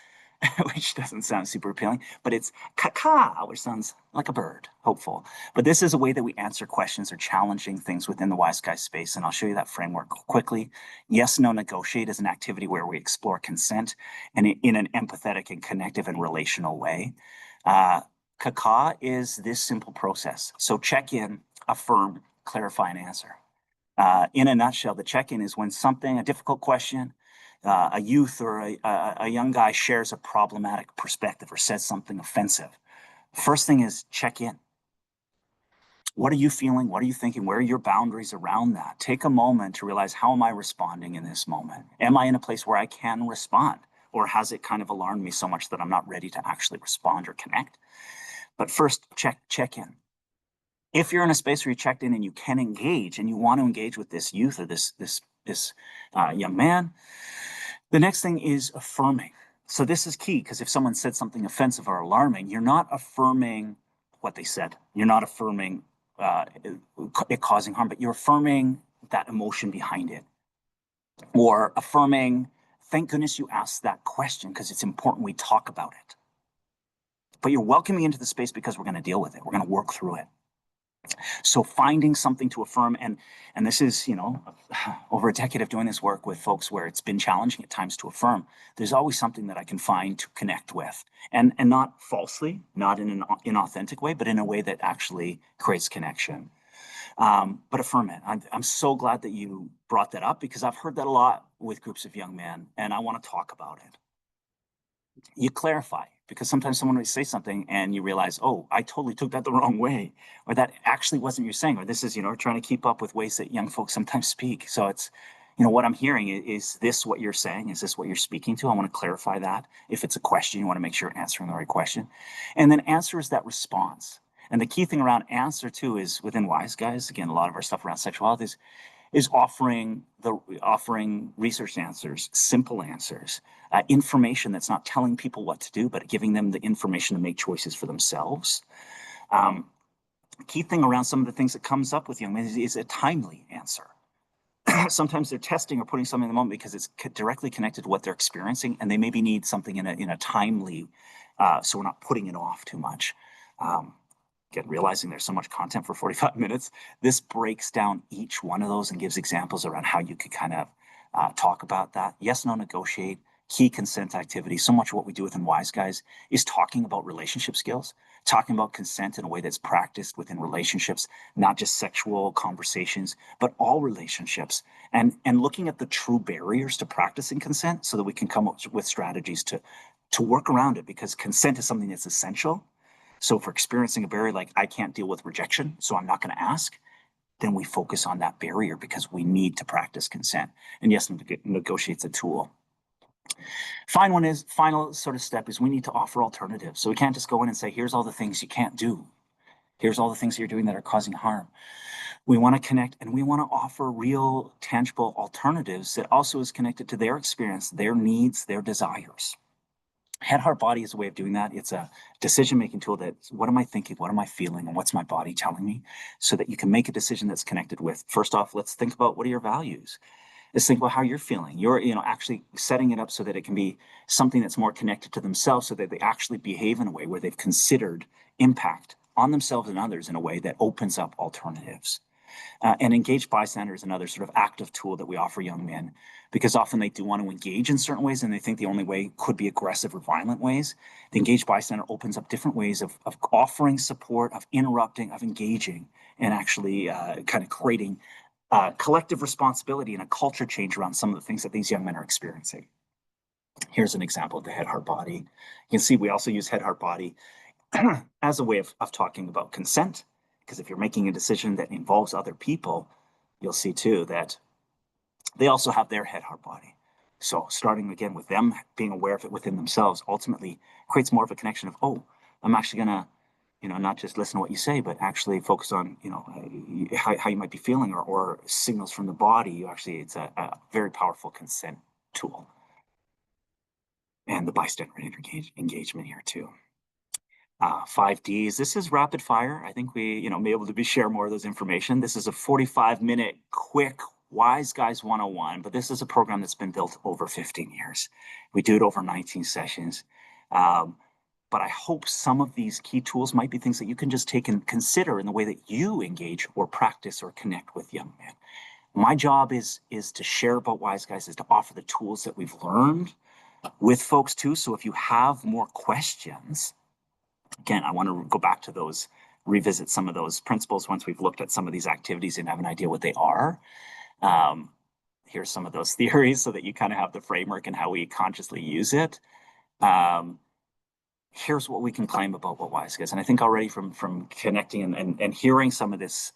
which doesn't sound super appealing, but it's caca, which sounds like a bird, hopeful. But this is a way that we answer questions or challenging things within the WiseGuyz space, and I'll show you that framework quickly. Yes, no, negotiate is an activity where we explore consent and in an empathetic and connective and relational way. Caca is this simple process. So check in, affirm, clarify, and answer. In a nutshell, the check-in is when a difficult question, a youth or a young guy shares a problematic perspective or says something offensive. First thing is check in. What are you feeling? What are you thinking? Where are your boundaries around that? Take a moment to realize, how am I responding in this moment? Am I in a place where I can respond? Or has it kind of alarmed me so much that I'm not ready to actually respond or connect? But first, check in. If you're in a space where you checked in and you can engage and you want to engage with this youth or this this young man. The next thing is affirming. So this is key, because if someone said something offensive or alarming, you're not affirming what they said. You're not affirming it causing harm, but you're affirming that emotion behind it, or affirming, thank goodness you asked that question because it's important we talk about it. But you're welcoming into the space because we're going to deal with it. We're going to work through it. So finding something to affirm, and this is, over a decade of doing this work with folks where it's been challenging at times to affirm, there's always something that I can find to connect with, and not falsely, not in an inauthentic way, but in a way that actually creates connection. But affirm it. I'm so glad that you brought that up, because I've heard that a lot with groups of young men, and I want to talk about it. You clarify, because sometimes someone will say something and you realize, oh, I totally took that the wrong way, or that actually wasn't you saying, or this is, trying to keep up with ways that young folks sometimes speak. So it's, what I'm hearing is this what you're saying? Is this what you're speaking to? I want to clarify that. If it's a question, you want to make sure you're answering the right question. And then answer is that response. And the key thing around answer too is within WiseGuyz, again, a lot of our stuff around sexuality is offering research answers, simple answers, information that's not telling people what to do, but giving them the information to make choices for themselves. Key thing around some of the things that comes up with young men is a timely answer. Sometimes they're testing or putting something in the moment because it's directly connected to what they're experiencing, and they maybe need something in a timely, so we're not putting it off too much. Again, realizing there's so much content for 45 minutes, this breaks down each one of those and gives examples around how you could kind of talk about that. Yes, no, negotiate, key consent activities. So much of what we do within WiseGuyz is talking about relationship skills, talking about consent in a way that's practiced within relationships, not just sexual conversations, but all relationships, and looking at the true barriers to practicing consent so that we can come up with strategies to work around it, because consent is something that's essential. So if we're experiencing a barrier like I can't deal with rejection, so I'm not going to ask, then we focus on that barrier because we need to practice consent. And yes, negotiate's a tool. Final sort of step is we need to offer alternatives. So we can't just go in and say, here's all the things you can't do. Here's all the things you're doing that are causing harm. We want to connect, and we want to offer real, tangible alternatives that also is connected to their experience, their needs, their desires. Head, heart, body is a way of doing that. It's a decision-making tool that, what am I thinking? What am I feeling? And what's my body telling me? So that you can make a decision that's connected with, first off, let's think about what are your values? Let's think about how you're feeling. You're, actually setting it up so that it can be something that's more connected to themselves, so that they actually behave in a way where they've considered impact on themselves and others in a way that opens up alternatives. And engaged bystander is another sort of active tool that we offer young men, because often they do want to engage in certain ways and they think the only way could be aggressive or violent ways. The engaged bystander opens up different ways of offering support, of interrupting, of engaging, and actually kind of creating collective responsibility and a culture change around some of the things that these young men are experiencing. Here's an example of the head, heart, body. You can see we also use head, heart, body as a way of talking about consent. Because if you're making a decision that involves other people, you'll see too that they also have their head, heart, body. So starting again with them being aware of it within themselves ultimately creates more of a connection of, oh, I'm actually going to, not just listen to what you say, but actually focus on, how you might be feeling, or signals from the body. It's a very powerful consent tool. And the bystander engagement here too. 5Ds. This is rapid fire. I think we, may be able to share more of those information. This is a 45-minute quick WiseGuyz 101, but this is a program that's been built over 15 years. We do it over 19 sessions. But I hope some of these key tools might be things that you can just take and consider in the way that you engage or practice or connect with young men. My job is to share about WiseGuyz, is to offer the tools that we've learned with folks too. So if you have more questions, again, I want to go back to those, revisit some of those principles once we've looked at some of these activities and have an idea what they are. Here's some of those theories so that you kind of have the framework and how we consciously use it. Here's what we can claim about what WiseGuyz. And I think already from connecting and hearing some of this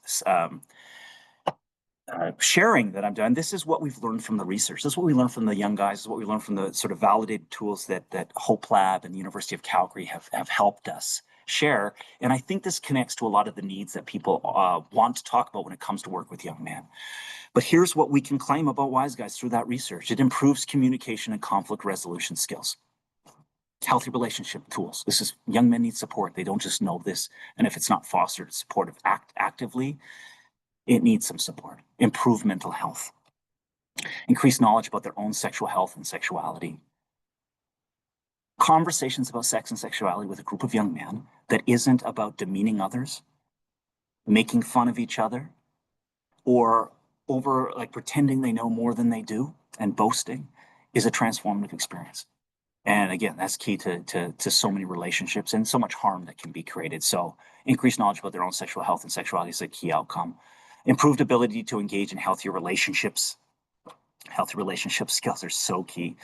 sharing that I've done, this is what we've learned from the research. This is what we learned from the young guys. This is what we learned from the sort of validated tools that Hope Lab and the University of Calgary have helped us share. And I think this connects to a lot of the needs that people want to talk about when it comes to work with young men. But here's what we can claim about WiseGuyz through that research. It improves communication and conflict resolution skills, healthy relationship tools. This is young men need support. They don't just know this. And if it's not fostered, supportive actively, it needs some support. Improve mental health, increase knowledge about their own sexual health and sexuality. Conversations about sex and sexuality with a group of young men that isn't about demeaning others, making fun of each other, or over like pretending they know more than they do and boasting is a transformative experience. And again, that's key to so many relationships and so much harm that can be created. So increased knowledge about their own sexual health and sexuality is a key outcome. Improved ability to engage in healthier relationships. Healthy relationship skills are so key.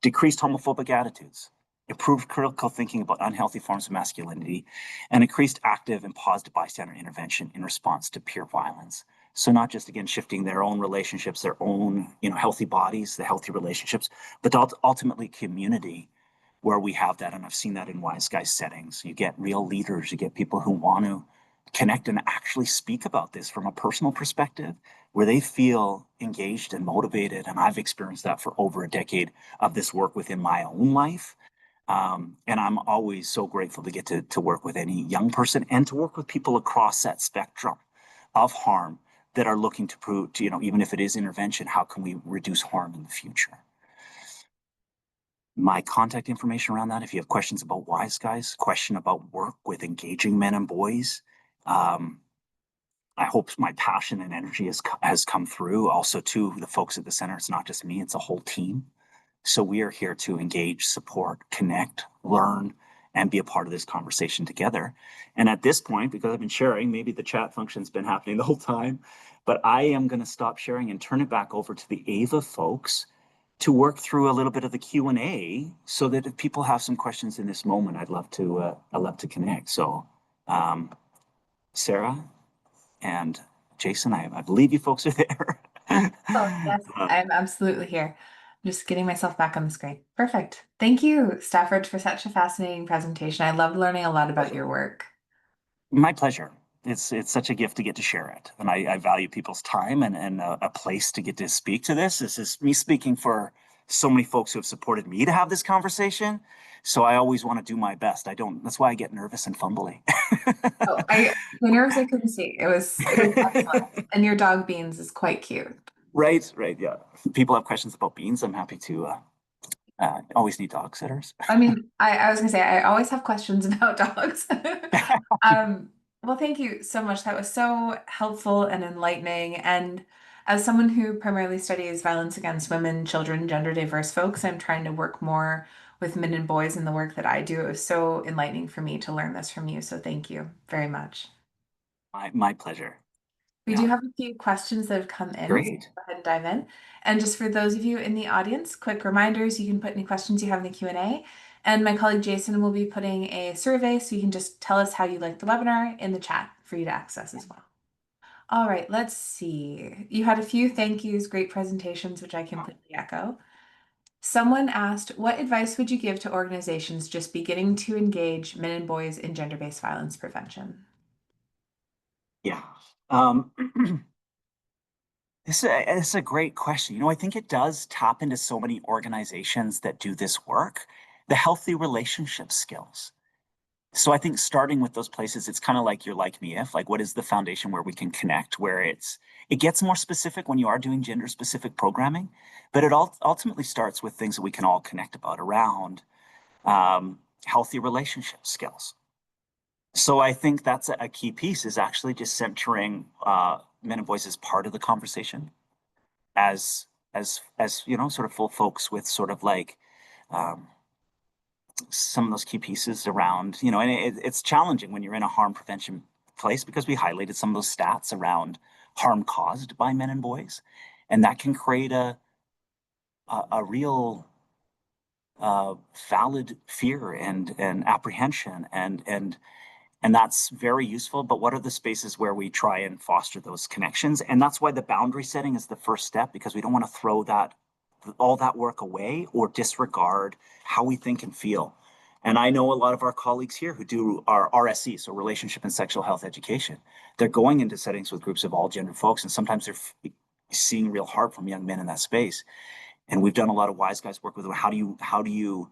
Decreased homophobic attitudes. Improved critical thinking about unhealthy forms of masculinity, and increased active and positive bystander intervention in response to peer violence. So not just, again, shifting their own relationships, their own, healthy bodies, the healthy relationships, but ultimately community where we have that. And I've seen that in WiseGuyz settings. You get real leaders, you get people who want to connect and actually speak about this from a personal perspective where they feel engaged and motivated. And I've experienced that for over a decade of this work within my own life. And I'm always so grateful to get to work with any young person and to work with people across that spectrum of harm that are looking to prove, even if it is intervention, how can we reduce harm in the future? My contact information around that, if you have questions about WiseGuyz, question about work with engaging men and boys, I hope my passion and energy has come through. Also, to the folks at the center, it's not just me, it's a whole team. So we are here to engage, support, connect, learn, and be a part of this conversation together. And at this point, because I've been sharing, maybe the chat function's been happening the whole time, but I am going to stop sharing and turn it back over to the AVA folks to work through a little bit of the Q&A so that if people have some questions in this moment, I'd love to connect. So Sarah and Jason, I believe you folks are there. Oh, yes, I'm absolutely here. I'm just getting myself back on the screen. Perfect. Thank you, Stafford, for such a fascinating presentation. I loved learning a lot about your work. My pleasure. It's such a gift to get to share it. And I value people's time and a place to get to speak to this. This is me speaking for so many folks who have supported me to have this conversation. So I always want to do my best. That's why I get nervous and fumbly. Oh, the nerves I couldn't see. It was excellent. And your dog Beans is quite cute. Right, right, yeah. If people have questions about beans, I'm happy to always need dog sitters. I mean, I was gonna say I always have questions about dogs. Um, well, thank you so much. That was so helpful and enlightening. And as someone who primarily studies violence against women, children, gender diverse folks, I'm trying to work more with men and boys in the work that I do. It was so enlightening for me to learn this from you. So thank you very much. My pleasure. We do Yeah, have a few questions that have come in, so great. go ahead and dive in. And just for those of you in the audience, quick reminders, you can put any questions you have in the Q&A. And my colleague Jason will be putting a survey, so you can just tell us how you liked the webinar in the chat for you to access as well. All right, let's see. You had a few thank yous, great presentations, which I completely echo. Someone asked, what advice would you give to organizations just beginning to engage men and boys in gender-based violence prevention? Yeah. It's a great question. I think it does tap into so many organizations that do this work, the healthy relationship skills. So I think starting with those places, it's kind of like you're like me if, like, what is the foundation where we can connect, where it gets more specific when you are doing gender specific programming, but it ultimately starts with things that we can all connect about around healthy relationship skills. So I think that's a key piece is actually just centering men and boys as part of the conversation as sort of full folks with sort of like um, some of those key pieces around, and it's challenging when you're in a harm prevention place because we highlighted some of those stats around harm caused by men and boys, and that can create a real valid fear and apprehension and that's very useful. But what are the spaces where we try and foster those connections? And that's why the boundary setting is the first step, because we don't want to throw all that work away or disregard how we think and feel. And I know a lot of our colleagues here who do our RSE, so relationship and sexual health education. They're going into settings with groups of all gender folks, and sometimes they're seeing real heart from young men in that space. And we've done a lot of WiseGuyz work with them. How do you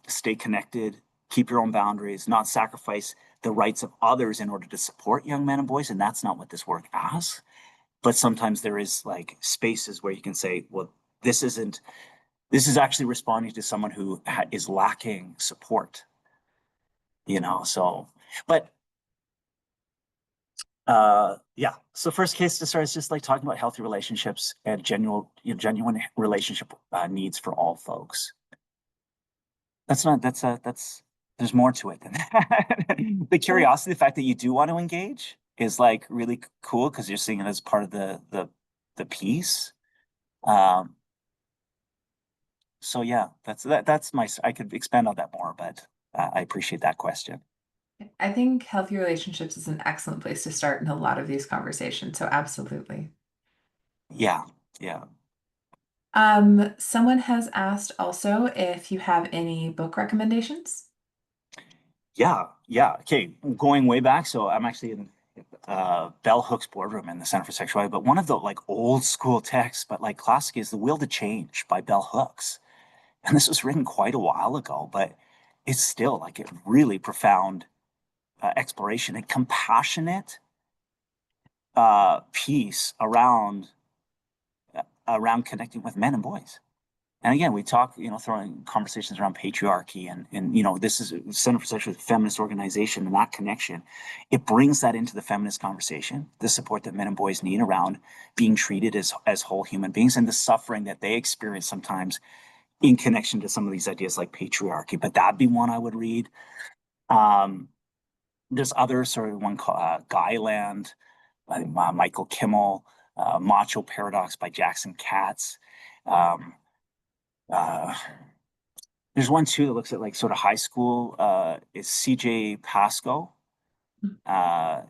stay connected, keep your own boundaries, not sacrifice the rights of others in order to support young men and boys? And that's not what this work asks. But sometimes there is like spaces where you can say, well, this isn't. This is actually responding to someone who is lacking support. So, but yeah. So first case to start is just like talking about healthy relationships and genuine relationship needs for all folks. That's there's more to it than that. The curiosity, the fact that you do want to engage is like really cool because you're seeing it as part of the piece. Um, so yeah, that's my, I could expand on that more, but I appreciate that question. I think healthy relationships is an excellent place to start in a lot of these conversations. So absolutely. Yeah, yeah. Someone has asked also if you have any book recommendations. Yeah, yeah. Okay, going way back. So I'm actually in Bell Hook's boardroom in the Center for Sexuality, but one of the like old school texts, but like classic, is The Will to Change by Bell Hooks. And this was written quite a while ago, but it's still like a really profound exploration and compassionate piece around connecting with men and boys. And again, we talk, throwing conversations around patriarchy and this is Center for Sexual Feminist Organization and that connection. It brings that into the feminist conversation, the support that men and boys need around being treated as whole human beings and the suffering that they experience sometimes in connection to some of these ideas like patriarchy. But that'd be one I would read. Um, there's others, sort of one called Guyland, Michael Kimmel, Macho Paradox by Jackson Katz. Um, uh, There's one too that looks at like sort of high school. It's CJ Pasco. Uh,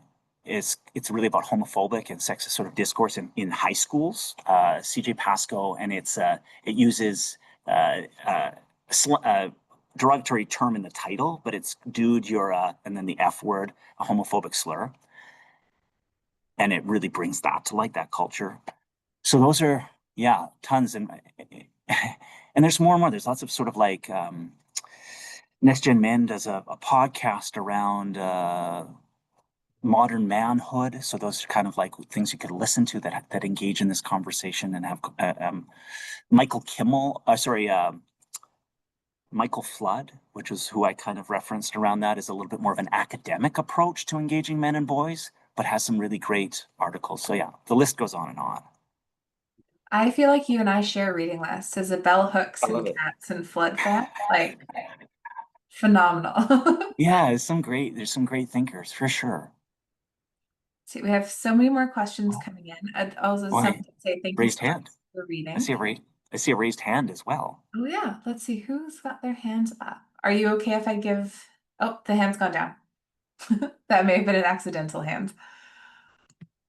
it's really about homophobic and sexist sort of discourse in high schools. CJ Pasco, and it uses a derogatory term in the title, but it's dude, you're and then the F word, a homophobic slur, and it really brings that to like that culture. So those are, yeah, tons, and there's more and more. There's lots of sort of like. Next Gen Men does a podcast around modern manhood. So those are kind of like things you could listen to that engage in this conversation and have Michael Kimmel, Michael Flood, which is who I kind of referenced around that, is a little bit more of an academic approach to engaging men and boys, but has some really great articles. So yeah, the list goes on and on. I feel like you and I share a reading lists as a bell hooks I and love it. cats and flood fan. Like phenomenal. Yeah, there's some great thinkers for sure. See, we have so many more questions Oh, coming in. I'd also boy, something to say thank you raised so much hand. for I see reading. a raised I see a raised hand as well. Oh yeah, let's see who's got their hands up. Are you okay if I give? Oh, the hand's gone down. That may have been an accidental hand.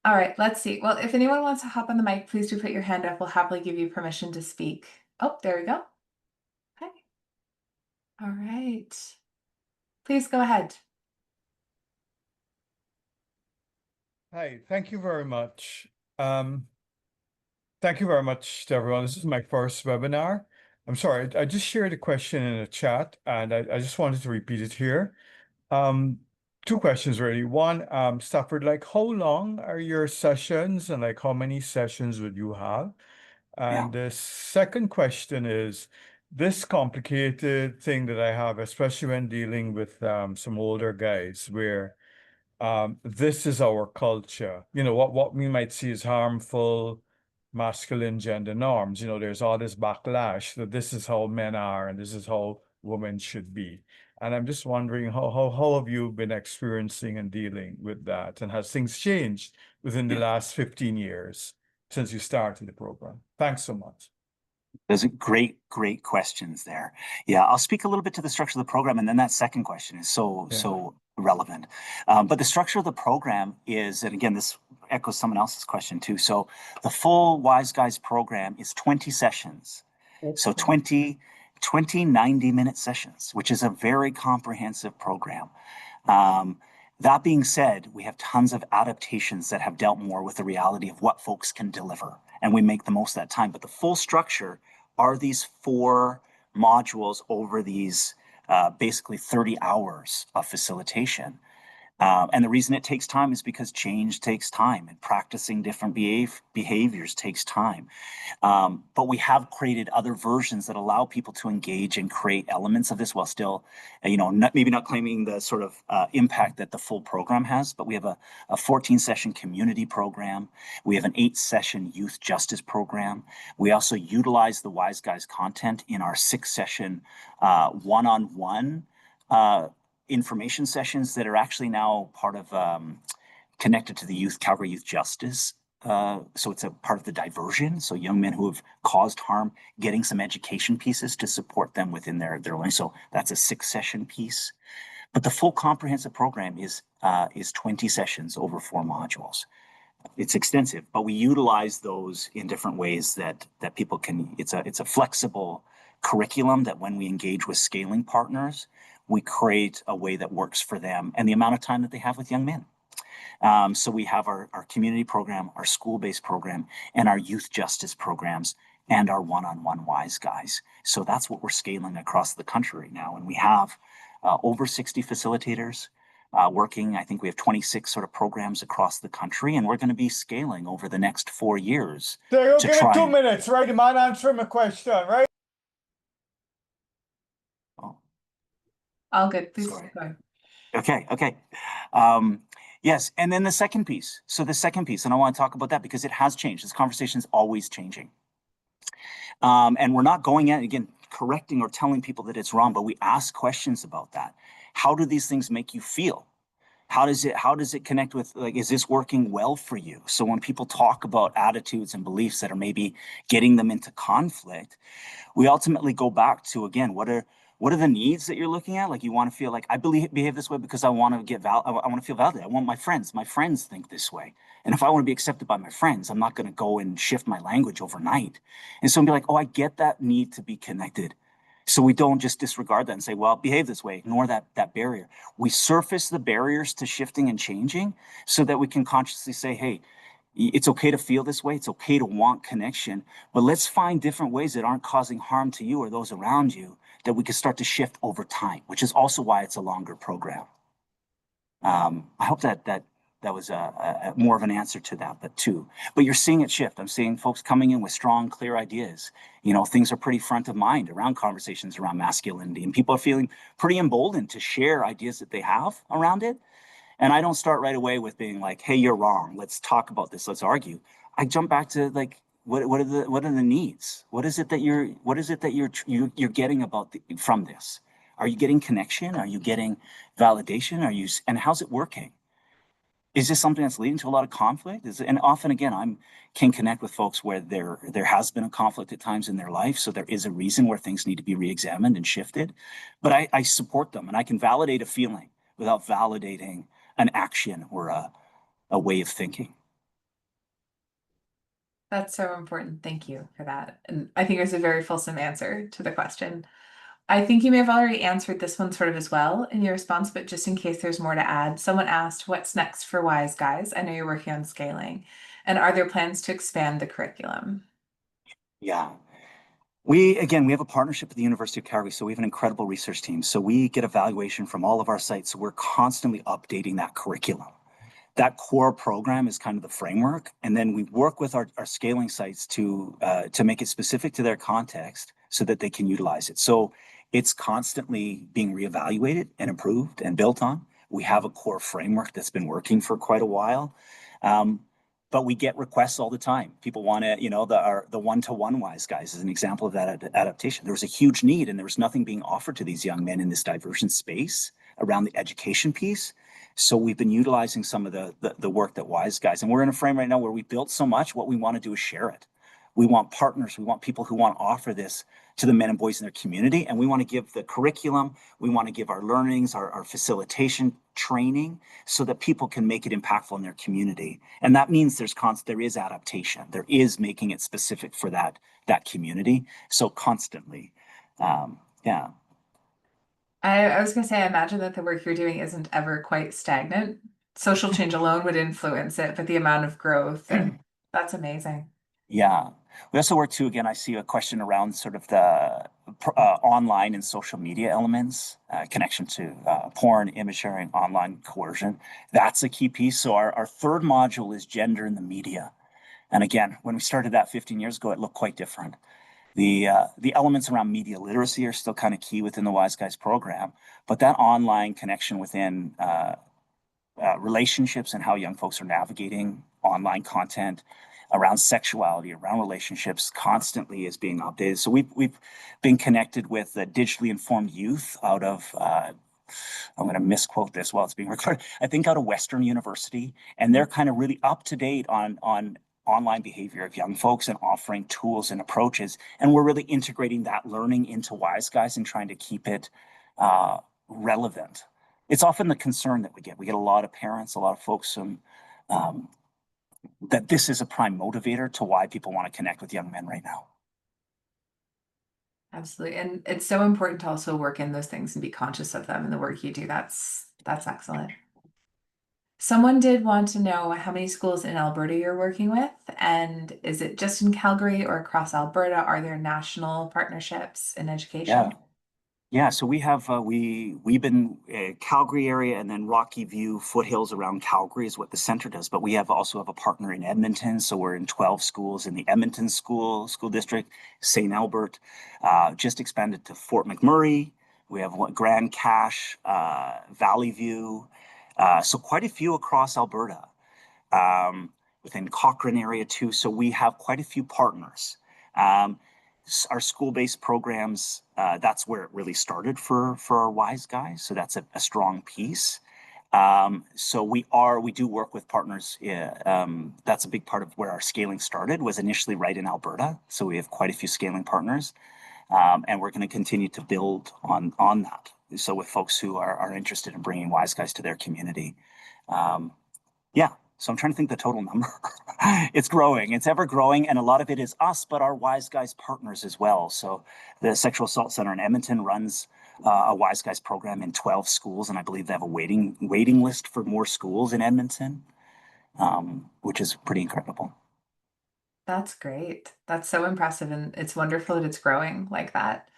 All right, let's see. Well, if anyone wants to hop on the mic, please do put your hand up. We'll happily give you permission to speak. Oh, there we go. Okay. All right. Please go ahead. Hi, thank you very much. Um, Thank you very much to everyone. This is my first webinar. I'm sorry, I just shared a question in the chat and I just wanted to repeat it here. Um, Two questions really. One, Stafford, like how long are your sessions and like how many sessions would you have? Yeah. And the second question is this complicated thing that I have, especially when dealing with some older guys where this is our culture. What we might see as harmful masculine gender norms. There's all this backlash that this is how men are and this is how women should be. And I'm just wondering how have you been experiencing and dealing with that? And has things changed within the Yeah. last 15 years since you started the program? Thanks so much. Those are great questions there. Yeah, I'll speak a little bit to the structure of the program, and then that second question is Yeah. so relevant. But the structure of the program is, and again, this echoes someone else's question too. So the full WiseGuyz program is 20 sessions. So Okay. 20 90-minute sessions, which is a very comprehensive program. Um, That being said, we have tons of adaptations that have dealt more with the reality of what folks can deliver, and we make the most of that time. But the full structure are these 4 modules over these basically 30 hours of facilitation. And the reason it takes time is because change takes time and practicing different behaviors takes time. But we have created other versions that allow people to engage and create elements of this while still, maybe not claiming the sort of impact that the full program has. But we have a 14-session community program. We have an 8-session youth justice program. We also utilize the WiseGuyz content in our 6-session one-on-one information sessions that are actually now part of connected to the Calgary Youth Justice. So it's a part of the diversion. So young men who have caused harm, getting some education pieces to support them within their learning. So that's a 6-session piece. But the full comprehensive program is 20 sessions over 4 modules. It's extensive, but we utilize those in different ways that people can. It's a flexible curriculum that when we engage with scaling partners, we create a way that works for them and the amount of time that they have with young men. So we have our community program, our school-based program, and our youth justice programs, and our one-on-one WiseGuyz. So that's what we're scaling across the country right now. And we have over 60 facilitators working. I think we have 26 sort of programs across the country, and we're going to be scaling over the next 4 years. So give it 2 minutes, right? You might answer my question, right? All good. Please Sorry. go ahead. Okay. Yes, and then the second piece. So the second piece, and I want to talk about that because it has changed. This conversation is always changing. And we're not going at, again, correcting or telling people that it's wrong, but we ask questions about that. How do these things make you feel? How does it connect with, like, is this working well for you? So when people talk about attitudes and beliefs that are maybe getting them into conflict, we ultimately go back to, again, what are the needs that you're looking at? Like, you want to feel like, I behave this way because I want to I want to feel validated. I want my friends think this way. And if I want to be accepted by my friends, I'm not going to go and shift my language overnight. And so I'm be like, oh, I get that need to be connected. So we don't just disregard that and say, well, behave this way, ignore that barrier. We surface the barriers to shifting and changing so that we can consciously say, hey, it's okay to feel this way. It's okay to want connection, but let's find different ways that aren't causing harm to you or those around you that we can start to shift over time, which is also why it's a longer program. I hope that was a more of an answer to that, but you're seeing it shift. I'm seeing folks coming in with strong, clear ideas. Things are pretty front of mind around conversations around masculinity, and people are feeling pretty emboldened to share ideas that they have around it. And I don't start right away with being like, hey, you're wrong. Let's talk about this. Let's argue. I jump back to, like, what are the needs? What is it that you're getting from this? Are you getting connection? Are you getting validation? And how's it working? Is this something that's leading to a lot of conflict? And often, again, can connect with folks where there has been a conflict at times in their life. So there is a reason where things need to be re-examined and shifted. But I support them, and I can validate a feeling without validating an action or a way of thinking. That's so important. Thank you for that. And I think there's a very fulsome answer to the question. I think you may have already answered this one sort of as well in your response, but just in case there's more to add, someone asked, what's next for WiseGuyz? I know you're working on scaling. And are there plans to expand the curriculum? Yeah. We have a partnership with the University of Calgary, so we have an incredible research team. So we get evaluation from all of our sites. So we're constantly updating that curriculum. That core program is kind of the framework, and then we work with our scaling sites to make it specific to their context so that they can utilize it. So it's constantly being reevaluated and improved and built on. We have a core framework that's been working for quite a while. But we get requests all the time. People want to, the one-to-one WiseGuyz is an example of that adaptation. There was a huge need, and there was nothing being offered to these young men in this diversion space around the education piece. So we've been utilizing some of the work that WiseGuyz, and we're in a frame right now where we built so much. What we want to do is share it. We want partners. We want people who want to offer this to the men and boys in their community, and we want to give the curriculum. We want to give our learnings, our facilitation training, so that people can make it impactful in their community. And that means there is adaptation. There is making it specific for that community. So constantly, yeah. I was going to say, I imagine that the work you're doing isn't ever quite stagnant. Social change alone would influence it, but the amount of growth, and that's amazing. Yeah. We also work too, again, I see a question around sort of the online and social media elements, connection to porn, image sharing, online coercion. That's a key piece. So our third module is gender in the media. And again, when we started that 15 years ago, it looked quite different. The elements around media literacy are still kind of key within the WiseGuyz program, but that online connection within relationships and how young folks are navigating online content around sexuality, around relationships, constantly is being updated. So we've been connected with the digitally informed youth out of I'm going to misquote this while it's being recorded. I think out of Western University, and they're kind of really up to date on online behavior of young folks and offering tools and approaches. And we're really integrating that learning into WiseGuyz and trying to keep it relevant. It's often the concern that we get. We get a lot of parents, a lot of folks um, that this is a prime motivator to why people want to connect with young men right now. Absolutely. And it's so important to also work in those things and be conscious of them in the work you do. That's excellent. Someone did want to know how many schools in Alberta you're working with, and is it just in Calgary or across Alberta? Are there national partnerships in Yeah. education? Yeah, so we have we've been Calgary area and then Rocky View foothills around Calgary is what the center does. But we have also have a partner in Edmonton, so we're in 12 schools in the Edmonton school district, St. Albert, just expanded to Fort McMurray. We have what Grand Cache, Valley View, so quite a few across Alberta, um, within Cochrane area too. So we have quite a few partners. Um, our school-based programs, that's where it really started for our WiseGuyz. So that's a strong piece. So we do work with partners. That's a big part of where our scaling started, was initially right in Alberta. So we have quite a few scaling partners, and we're going to continue to build on that. So with folks who are interested in bringing WiseGuyz to their community. Um, yeah. So I'm trying to think the total number. It's growing. It's ever growing, and a lot of it is us, but our WiseGuyz partners as well. So the Sexual Assault Center in Edmonton runs a WiseGuyz program in 12 schools, and I believe they have a waiting list for more schools in Edmonton, which is pretty incredible. That's great. That's so impressive, and it's wonderful that it's growing like that.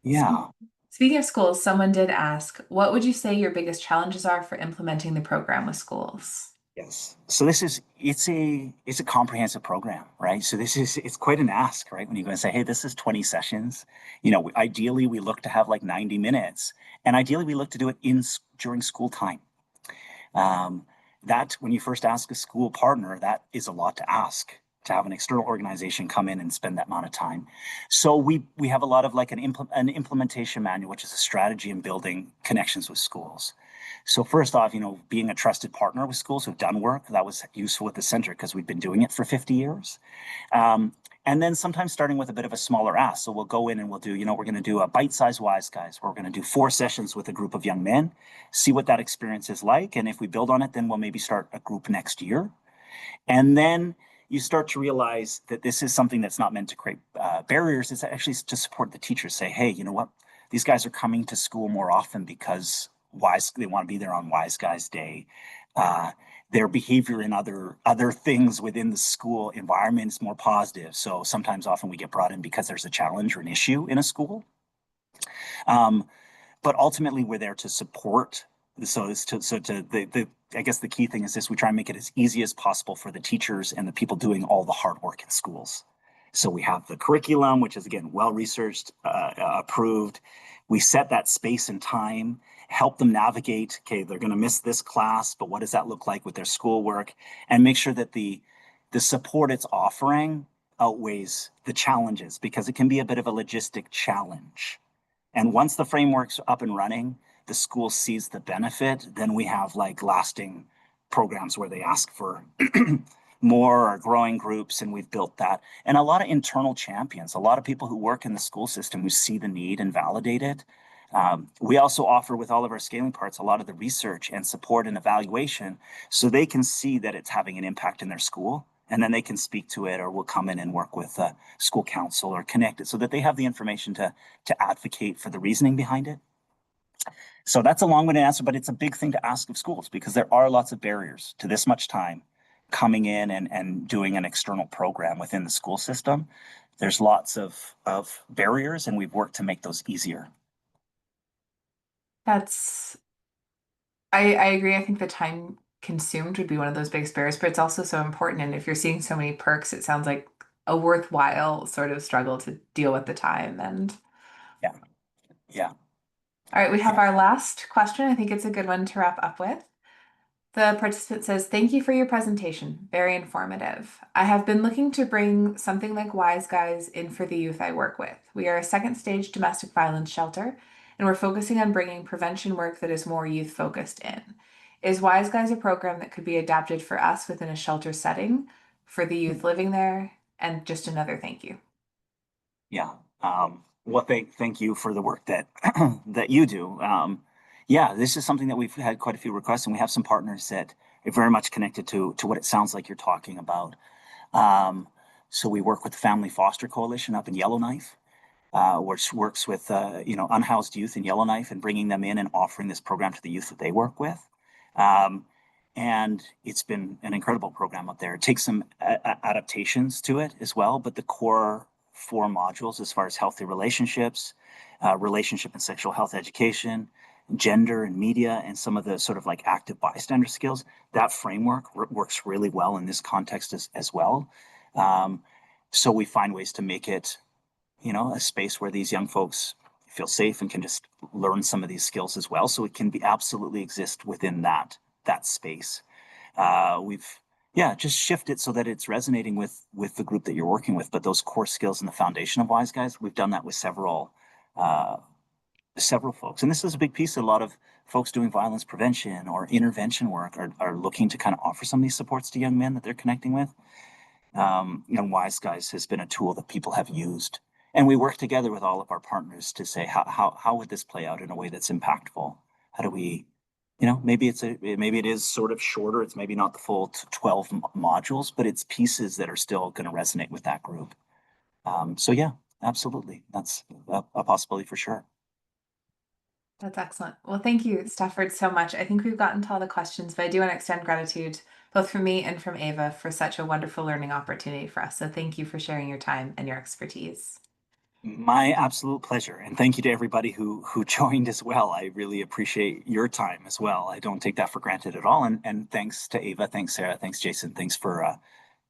Spe- Yeah. Speaking of schools, someone did ask, what would you say your biggest challenges are for implementing the program with schools? Yes. So it's a comprehensive program, right? So it's quite an ask, right? When you go and say, hey, this is 20 sessions. Ideally we look to have like 90 minutes, and ideally we look to do it during school time. Um, that when you first ask a school partner, that is a lot to ask to have an external organization come in and spend that amount of time. So we have a lot of like an implementation manual, which is a strategy in building connections with schools. So first off, being a trusted partner with schools who've done work, that was useful with the center because we've been doing it for 50 years. Um, and then sometimes starting with a bit of a smaller ask. So we'll go in and we'll do, we're going to do a bite-sized WiseGuyz, where we're going to do 4 sessions with a group of young men, see what that experience is like. And if we build on it, then we'll maybe start a group next year. And then you start to realize that this is something that's not meant to create barriers. It's actually to support the teachers. Say, hey, you know what? These guys are coming to school more often because they want to be there on WiseGuyz Day. Their behavior in other things within the school environment is more positive. So sometimes, often we get brought in because there's a challenge or an issue in a school. Um, but ultimately, we're there to support. I guess the key thing is this: we try and make it as easy as possible for the teachers and the people doing all the hard work in schools. So we have the curriculum, which is again well researched, approved. We set that space and time, help them navigate. Okay, they're going to miss this class, but what does that look like with their schoolwork? And make sure that the support it's offering outweighs the challenges, because it can be a bit of a logistic challenge. And once the framework's up and running, the school sees the benefit, then we have like lasting programs where they ask for more or growing groups, and we've built that. And a lot of internal champions, a lot of people who work in the school system who see the need and validate it. We also offer, with all of our scaling parts, a lot of the research and support and evaluation, so they can see that it's having an impact in their school, and then they can speak to it, or we'll come in and work with school council or connect it so that they have the information to advocate for the reasoning behind it. So that's a long-winded answer, but it's a big thing to ask of schools because there are lots of barriers to this much time coming in and doing an external program within the school system. There's lots of barriers, and we've worked to make those easier. That's, I agree. I think the time consumed would be one of those biggest barriers, but it's also so important. And if you're seeing so many perks, it sounds like a worthwhile sort of struggle to deal with the time. And Yeah, yeah, all right, we have yeah. our last question. I think it's a good one to wrap up with. The participant says, "Thank you for your presentation. Very informative. I have been looking to bring something like WiseGuyz in for the youth I work with. We are a second stage domestic violence shelter, and we're focusing on bringing prevention work that is more youth focused in. Is WiseGuyz a program that could be adapted for us within a shelter setting for the youth living there? And just another thank you." Yeah. Well, thank you for the work that that you do. Yeah, this is something that we've had quite a few requests, and we have some partners that are very much connected to what it sounds like you're talking about. Um, so we work with the Family Foster Coalition up in Yellowknife, which works with unhoused youth in Yellowknife and bringing them in and offering this program to the youth that they work with. Um, and it's been an incredible program up there. It takes some adaptations to it as well, but the core four modules, as far as healthy relationships, relationship and sexual health education, gender and media, and some of the sort of like active bystander skills, that framework works really well in this context as well. So we find ways to make it, a space where these young folks feel safe and can just learn some of these skills as well. So it can be absolutely exist within that space. We've just shift it so that it's resonating with the group that you're working with. But those core skills and the foundation of WiseGuyz, we've done that with several folks. And this is a big piece that a lot of folks doing violence prevention or intervention work are looking to kind of offer some of these supports to young men that they're connecting with. WiseGuyz has been a tool that people have used. And we work together with all of our partners to say, how would this play out in a way that's impactful? How do we, maybe maybe it is sort of shorter. It's maybe not the full 12 modules, but it's pieces that are still going to resonate with that group. So yeah, absolutely. That's a possibility for sure. That's excellent. Well, thank you, Stafford, so much. I think we've gotten to all the questions, but I do want to extend gratitude both from me and from Ava for such a wonderful learning opportunity for us. So thank you for sharing your time and your expertise. My absolute pleasure. And thank you to everybody who joined as well. I really appreciate your time as well. I don't take that for granted at all. And thanks to Ava, thanks Sarah, thanks Jason, thanks for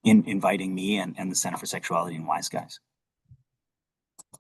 inviting me and the Center for Sexuality and WiseGuyz.